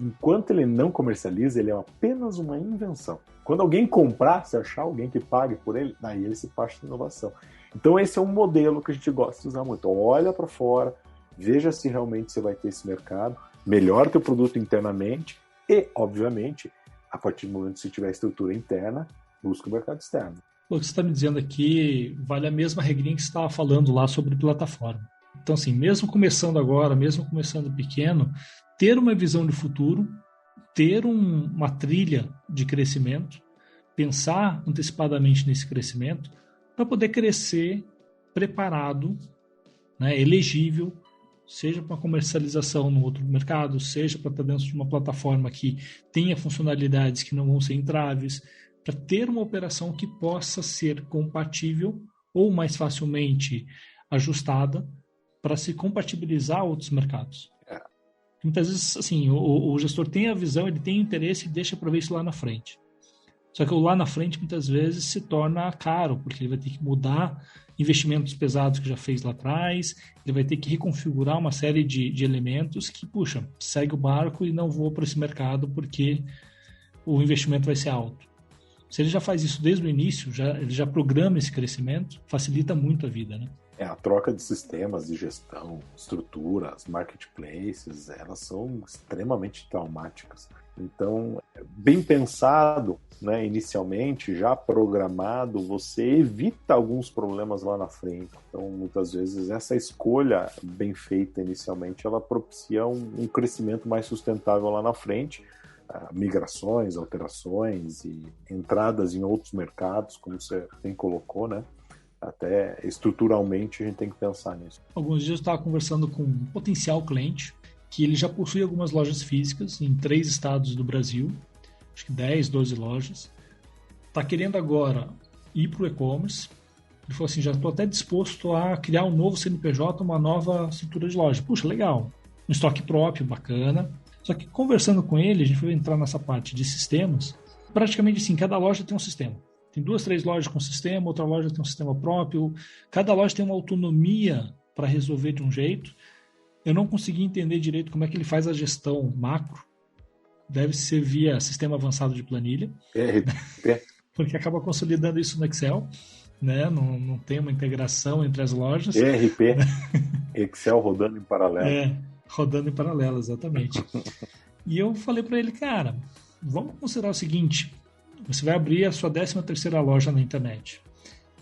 Enquanto ele não comercializa, ele é apenas uma invenção. Quando alguém comprar, se achar alguém que pague por ele, daí ele se parte de inovação. Então esse é um modelo que a gente gosta de usar muito. Olha para fora, veja se realmente você vai ter esse mercado, melhora teu produto internamente e, obviamente, a partir do momento que você tiver estrutura interna, busca o mercado externo. O que você está me dizendo aqui vale a mesma regrinha que você estava falando lá sobre plataforma. Então, assim, mesmo começando agora, mesmo começando pequeno, ter uma visão de futuro, ter uma trilha de crescimento, pensar antecipadamente nesse crescimento, para poder crescer preparado, né, elegível, seja para comercialização no outro mercado, seja para estar dentro de uma plataforma que tenha funcionalidades que não vão ser entraves, para ter uma operação que possa ser compatível ou mais facilmente ajustada para se compatibilizar a outros mercados. Muitas vezes, assim, o gestor tem a visão, ele tem interesse e deixa para ver isso lá na frente. Só que o lá na frente, muitas vezes, se torna caro, porque ele vai ter que mudar investimentos pesados que já fez lá atrás, ele vai ter que reconfigurar uma série de elementos que, puxa, segue o barco e não vou para esse mercado porque o investimento vai ser alto. Se ele já faz isso desde o início, ele já programa esse crescimento, facilita muito a vida, né? A troca de sistemas de gestão, estruturas, marketplaces, elas são extremamente traumáticas. Então, bem pensado, né, inicialmente, já programado, você evita alguns problemas lá na frente. Então, muitas vezes, essa escolha bem feita inicialmente, ela propicia um crescimento mais sustentável lá na frente, migrações, alterações e entradas em outros mercados, como você bem colocou, né? Até estruturalmente a gente tem que pensar nisso. Alguns dias eu estava conversando com um potencial cliente que ele já possui algumas lojas físicas em 3 estados do Brasil, acho que 10, 12 lojas. Está querendo agora ir para o e-commerce. Ele falou assim, já estou até disposto a criar um novo CNPJ, uma nova estrutura de loja. Puxa, legal. Um estoque próprio, bacana. Só que conversando com ele, a gente foi entrar nessa parte de sistemas. Praticamente assim, cada loja tem um sistema. Tem 2, 3 lojas com sistema, outra loja tem um sistema próprio. Cada loja tem uma autonomia para resolver de um jeito. Eu não consegui entender direito como é que ele faz a gestão macro. Deve ser via sistema avançado de planilha. Porque acaba consolidando isso no Excel. Né? Não tem uma integração entre as lojas. ERP. Excel rodando em paralelo. Rodando em paralelo, exatamente. E eu falei para ele, cara, vamos considerar o seguinte... Você vai abrir a sua 13ª loja na internet.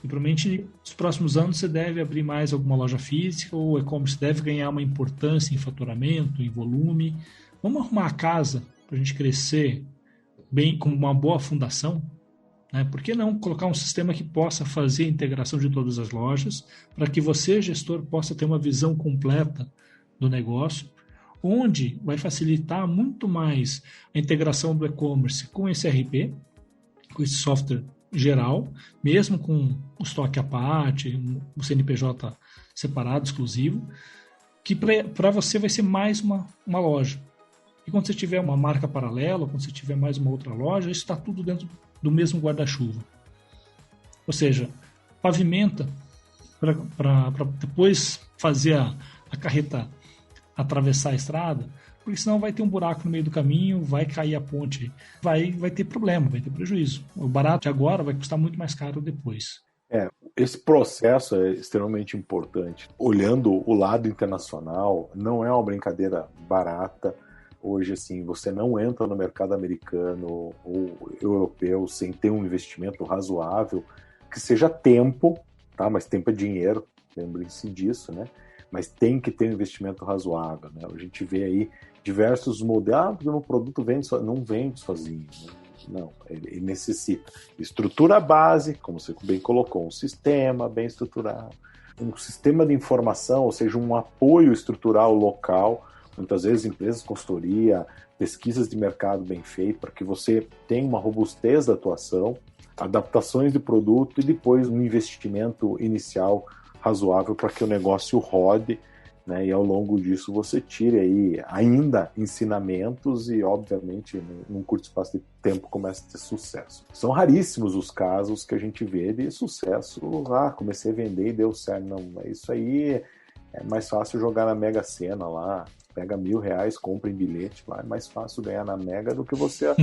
E provavelmente nos próximos anos você deve abrir mais alguma loja física, ou o e-commerce deve ganhar uma importância em faturamento, em volume. Vamos arrumar a casa para a gente crescer bem, com uma boa fundação? Né? Por que não colocar um sistema que possa fazer a integração de todas as lojas, para que você, gestor, possa ter uma visão completa do negócio, onde vai facilitar muito mais a integração do e-commerce com esse ERP, com esse software geral, mesmo com o estoque à parte, o CNPJ separado, exclusivo, que para você vai ser mais uma loja. E quando você tiver uma marca paralela, quando você tiver mais uma outra loja, isso está tudo dentro do mesmo guarda-chuva. Ou seja, pavimenta para depois fazer a carreta atravessar a estrada, porque senão vai ter um buraco no meio do caminho, vai cair a ponte, vai ter problema, vai ter prejuízo. O barato de agora vai custar muito mais caro depois. Esse processo é extremamente importante. Olhando o lado internacional, não é uma brincadeira barata. Hoje, assim, você não entra no mercado americano ou europeu sem ter um investimento razoável, que seja tempo, tá? Mas tempo é dinheiro, lembrem-se disso, né? Mas tem que ter um investimento razoável, né? A gente vê aí diversos modelos, porque o produto não vende sozinho, né? Não, ele necessita estrutura base, como você bem colocou, um sistema bem estruturado, um sistema de informação, ou seja, um apoio estrutural local, muitas vezes empresas de consultoria, pesquisas de mercado bem feitas, para que você tenha uma robustez da atuação, adaptações de produto e depois um investimento inicial razoável para que o negócio rode, né? E ao longo disso você tire aí ainda ensinamentos e, obviamente, num curto espaço de tempo comece a ter sucesso. São raríssimos os casos que a gente vê de sucesso. Comecei a vender e deu certo. Não, isso aí é mais fácil jogar na Mega Sena lá. Pega R$1.000, compra em bilhete lá. É mais fácil ganhar na Mega do que você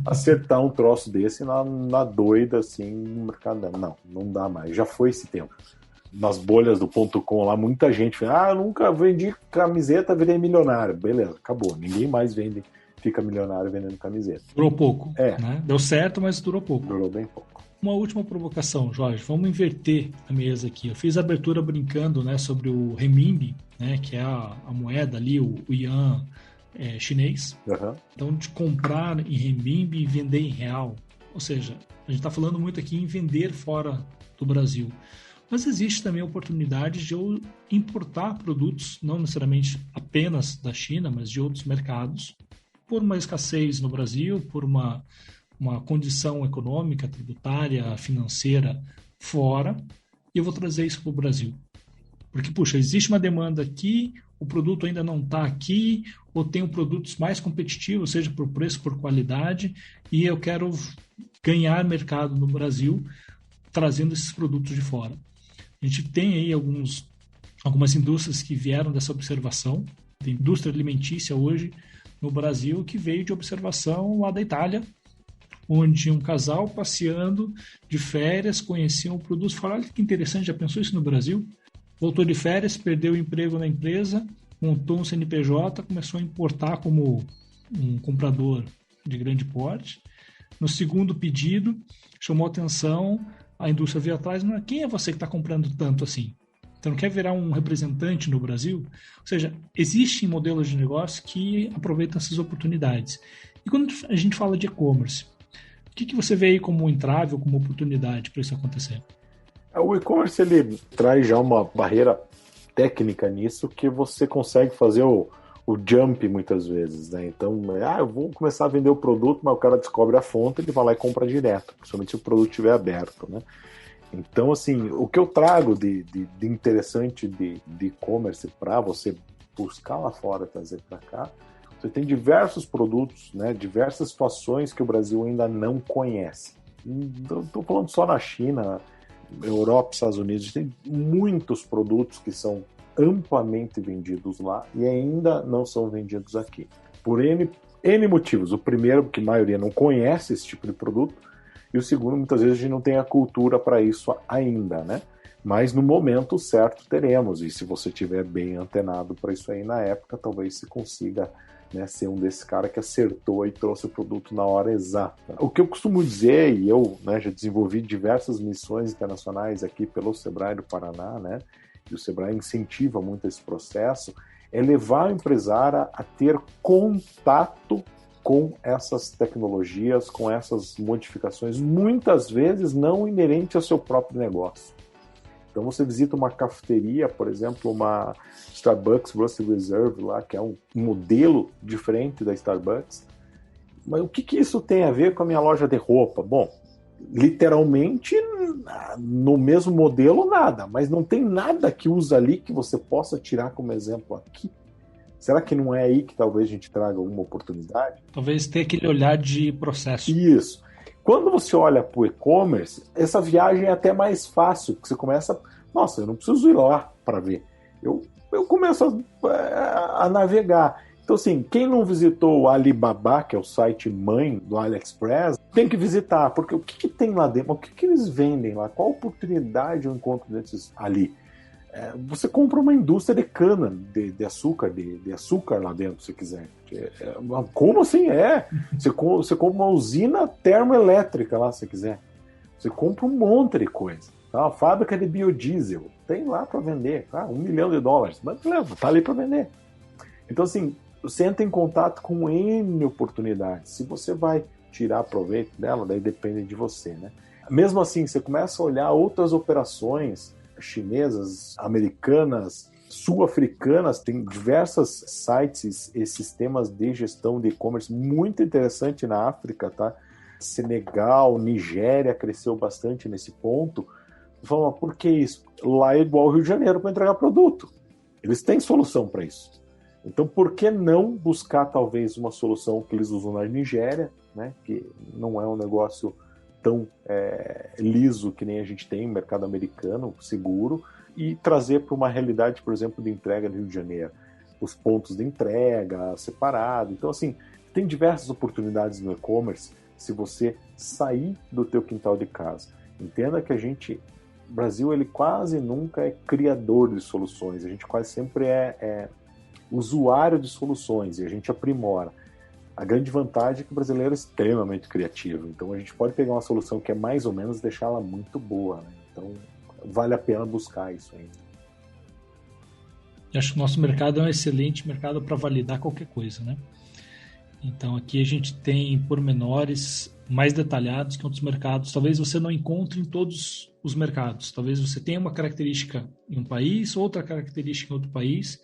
acertar um troço desse na doida, assim, no mercado. Não dá mais. Já foi esse tempo. Nas bolhas do .com lá, muita gente fala, eu nunca vendi camiseta, virei milionário. Beleza, acabou. Ninguém mais fica milionário vendendo camiseta. Durou pouco, né? Deu certo, mas durou pouco. Durou bem pouco. Uma última provocação, Jorge. Vamos inverter a mesa aqui. Eu fiz a abertura brincando, né, sobre o renminbi, né, que é a moeda ali, o yuan chinês. Uhum. Então, de comprar em renminbi e vender em real. Ou seja, a gente está falando muito aqui em vender fora do Brasil. Mas existe também a oportunidade de eu importar produtos, não necessariamente apenas da China, mas de outros mercados, por uma escassez no Brasil, por uma condição econômica, tributária, financeira fora, e eu vou trazer isso para o Brasil. Porque, puxa, existe uma demanda aqui, o produto ainda não está aqui, ou tenho produtos mais competitivos, seja por preço, por qualidade, e eu quero ganhar mercado no Brasil trazendo esses produtos de fora. A gente tem aí algumas indústrias que vieram dessa observação. Tem indústria alimentícia hoje no Brasil que veio de observação lá da Itália, onde um casal passeando de férias conhecia um produto e falou, olha que interessante, já pensou isso no Brasil? Voltou de férias, perdeu o emprego na empresa, montou um CNPJ, começou a importar como um comprador de grande porte. No segundo pedido, chamou atenção, a indústria veio atrás, mas quem é você que está comprando tanto assim? Você não quer virar um representante no Brasil? Ou seja, existem modelos de negócio que aproveitam essas oportunidades. E quando a gente fala de e-commerce, o que você vê aí como entrave ou como oportunidade para isso acontecer? O e-commerce ele traz já uma barreira técnica nisso que você consegue fazer o jump muitas vezes, né? Então, eu vou começar a vender o produto, mas o cara descobre a fonte, ele vai lá e compra direto, principalmente se o produto estiver aberto, né? Então, assim, o que eu trago de interessante de e-commerce para você buscar lá fora, trazer para cá, você tem diversos produtos, né? Diversas situações que o Brasil ainda não conhece. Não estou falando só na China, Europa, Estados Unidos, tem muitos produtos que são amplamente vendidos lá e ainda não são vendidos aqui. Por N motivos. O primeiro, porque a maioria não conhece esse tipo de produto, e o segundo, muitas vezes a gente não tem a cultura para isso ainda, né? Mas no momento certo teremos, e se você estiver bem antenado para isso aí na época, talvez você consiga, né, ser um desses caras que acertou e trouxe o produto na hora exata. O que eu costumo dizer, e eu, né, já desenvolvi diversas missões internacionais aqui pelo Sebrae do Paraná, né, e o Sebrae incentiva muito esse processo, é levar o empresário a ter contato com essas tecnologias, com essas modificações, muitas vezes não inerente ao seu próprio negócio. Então você visita uma cafeteria, por exemplo, uma Starbucks Rusty Reserve lá, que é um modelo diferente da Starbucks. Mas o que isso tem a ver com a minha loja de roupa? Bom, literalmente no mesmo modelo nada, mas não tem nada que usa ali que você possa tirar como exemplo aqui. Será que não é aí que talvez a gente traga alguma oportunidade? Talvez ter aquele olhar de processo. Isso. Quando você olha para o e-commerce, essa viagem é até mais fácil, porque você começa... Nossa, eu não preciso ir lá para ver. Eu começo a navegar. Então, assim, quem não visitou o Alibaba, que é o site mãe do AliExpress, tem que visitar, porque o que tem lá dentro? O que eles vendem lá? Qual oportunidade eu encontro desses ali? Você compra uma indústria de cana, de açúcar, de açúcar lá dentro, se quiser. Como assim? Você compra uma usina termoelétrica lá, se quiser. Você compra um monte de coisa. Tá? Uma fábrica de biodiesel, tem lá para vender, tá? $1 milhão, mas leva, tá ali para vender. Então, assim, você entra em contato com N oportunidades. Se você vai tirar proveito dela, daí depende de você, né? Mesmo assim, você começa a olhar outras operações chinesas, americanas, sul-africanas, tem diversos sites e sistemas de gestão de e-commerce muito interessante na África, tá? Senegal, Nigéria cresceu bastante nesse ponto. Vamos, por que isso? Lá é igual ao Rio de Janeiro para entregar produto. Eles têm solução para isso. Então, por que não buscar talvez uma solução que eles usam na Nigéria, né? Que não é um negócio tão liso que nem a gente tem no mercado americano, seguro, e trazer para uma realidade, por exemplo, de entrega no Rio de Janeiro. Os pontos de entrega separado. Então, assim, tem diversas oportunidades no e-commerce se você sair do teu quintal de casa. Entenda que o Brasil, ele quase nunca é criador de soluções. A gente quase sempre é usuário de soluções e a gente aprimora. A grande vantagem é que o brasileiro é extremamente criativo. Então, a gente pode pegar uma solução que é mais ou menos e deixá-la muito boa, né? Então, vale a pena buscar isso ainda. Eu acho que o nosso mercado é um excelente mercado para validar qualquer coisa, né? Então, aqui a gente tem pormenores mais detalhados que outros mercados. Talvez você não encontre em todos os mercados. Talvez você tenha uma característica em um país, outra característica em outro país,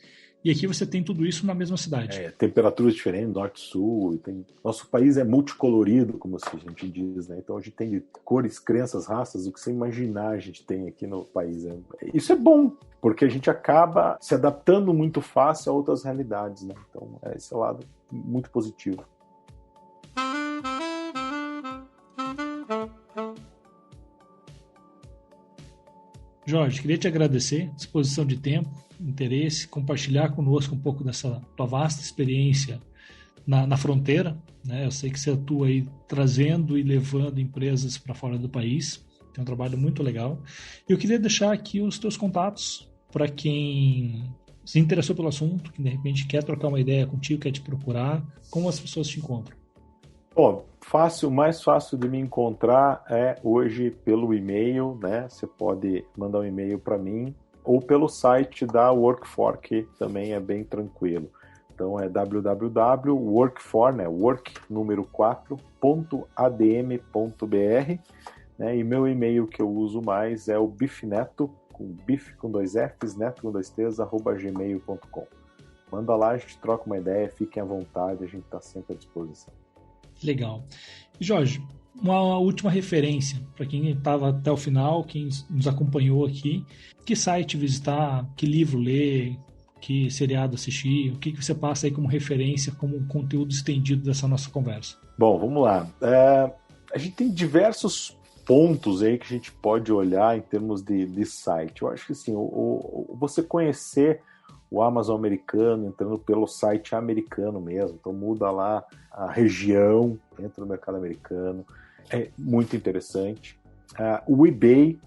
e aqui você tem tudo isso na mesma cidade. Temperaturas diferentes, norte, sul. Nosso país é multicolorido, como a gente diz, né? Então a gente tem de cores, crenças, raças, o que você imaginar a gente tem aqui no país. Isso é bom, porque a gente acaba se adaptando muito fácil a outras realidades, né? Então esse é o lado muito positivo. Jorge, queria te agradecer, disposição de tempo, interesse, compartilhar conosco um pouco dessa tua vasta experiência na fronteira, né? Eu sei que você atua aí trazendo e levando empresas para fora do país. Tem um trabalho muito legal. Eu queria deixar aqui os teus contatos para quem se interessou pelo assunto, que de repente quer trocar uma ideia contigo, quer te procurar, como as pessoas te encontram. Bom, mais fácil de me encontrar é hoje pelo e-mail, né? Você pode mandar um e-mail para mim, ou pelo site da Work4, que também é bem tranquilo. Então é www.work4, né? work número 4.adm.br, né? E meu e-mail que eu uso mais é o bifneto, com bif com 2 Fs, neto com 2 T's, @gmail.com. Manda lá, a gente troca uma ideia, fiquem à vontade, a gente está sempre à disposição. Legal. E Jorge, uma última referência para quem estava até o final, quem nos acompanhou aqui, que site visitar, que livro ler, que seriado assistir, o que você passa aí como referência, como conteúdo estendido dessa nossa conversa? Bom, vamos lá. A gente tem diversos pontos aí que a gente pode olhar em termos de site. Eu acho que assim, você conhecer o Amazon americano, entrando pelo site americano mesmo, então muda lá a região, entra no mercado americano, é muito interessante. O eBay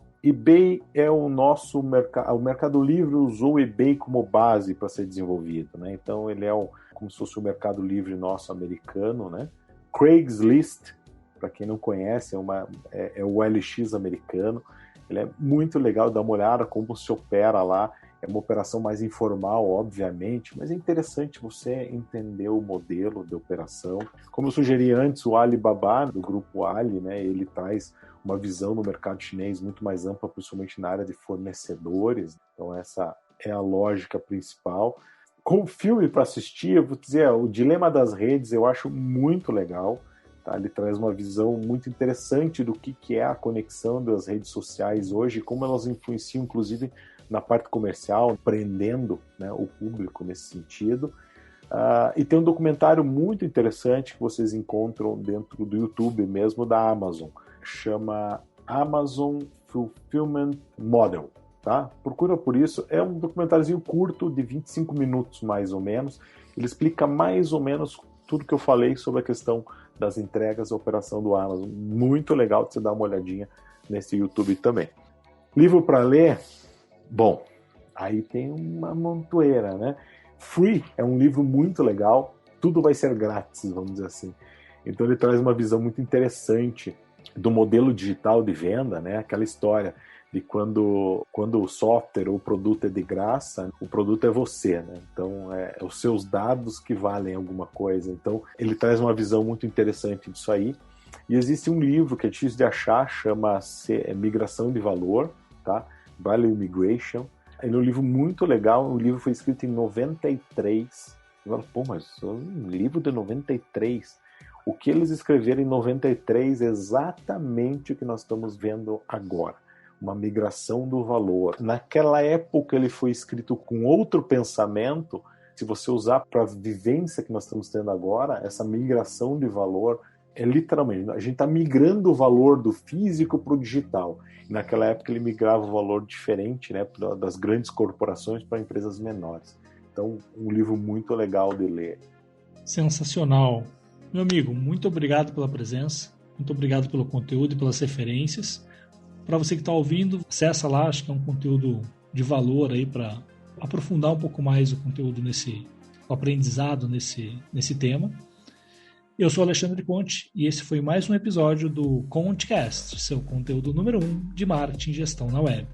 é o nosso mercado, o Mercado Livre usou o eBay como base para ser desenvolvido, né? Então ele é como se fosse o Mercado Livre nosso americano, né? Craigslist, para quem não conhece, é o LX americano. Ele é muito legal, dá uma olhada como se opera lá. É uma operação mais informal, obviamente, mas é interessante você entender o modelo de operação. Como eu sugeri antes, o Alibaba, do grupo Ali, né, ele traz uma visão no mercado chinês muito mais ampla, principalmente na área de fornecedores. Então essa é a lógica principal. Como filme para assistir, eu vou dizer, o Dilema das Redes eu acho muito legal. Tá? Ele traz uma visão muito interessante do que é a conexão das redes sociais hoje, como elas influenciam, inclusive, na parte comercial, prendendo, né, o público nesse sentido. E tem um documentário muito interessante que vocês encontram dentro do YouTube mesmo, da Amazon. Chama Amazon Fulfillment Model. Tá? Procura por isso. É um documentáriozinho curto, de 25 minutos mais ou menos. Ele explica mais ou menos tudo que eu falei sobre a questão das entregas e operação do Amazon. Muito legal de você dar uma olhadinha nesse YouTube também. Livro para ler? Bom, aí tem uma montoeira, né? Free é um livro muito legal, tudo vai ser grátis, vamos dizer assim. Então ele traz uma visão muito interessante do modelo digital de venda, né? Aquela história de quando o software ou o produto é de graça, o produto é você, né? Então é os seus dados que valem alguma coisa. Então ele traz uma visão muito interessante disso aí. E existe um livro que é difícil de achar, chama-se Migração de Valor, tá? Value Migration. Ele é um livro muito legal, o livro foi escrito em 93. Eu falo, pô, mas um livro de 93. O que eles escreveram em 93 é exatamente o que nós estamos vendo agora. Uma migração do valor. Naquela época ele foi escrito com outro pensamento. Se você usar para a vivência que nós estamos tendo agora, essa migração de valor é literalmente, a gente está migrando o valor do físico para o digital. E naquela época ele migrava o valor diferente, né, das grandes corporações para empresas menores. Então, um livro muito legal de ler. Sensacional. Meu amigo, muito obrigado pela presença, muito obrigado pelo conteúdo e pelas referências. Para você que está ouvindo, acessa lá, acho que é um conteúdo de valor aí para aprofundar um pouco mais o conteúdo o aprendizado nesse tema. Eu sou Alexandre Conte e esse foi mais um episódio do ConteCast, seu conteúdo número 1 de marketing e gestão na web.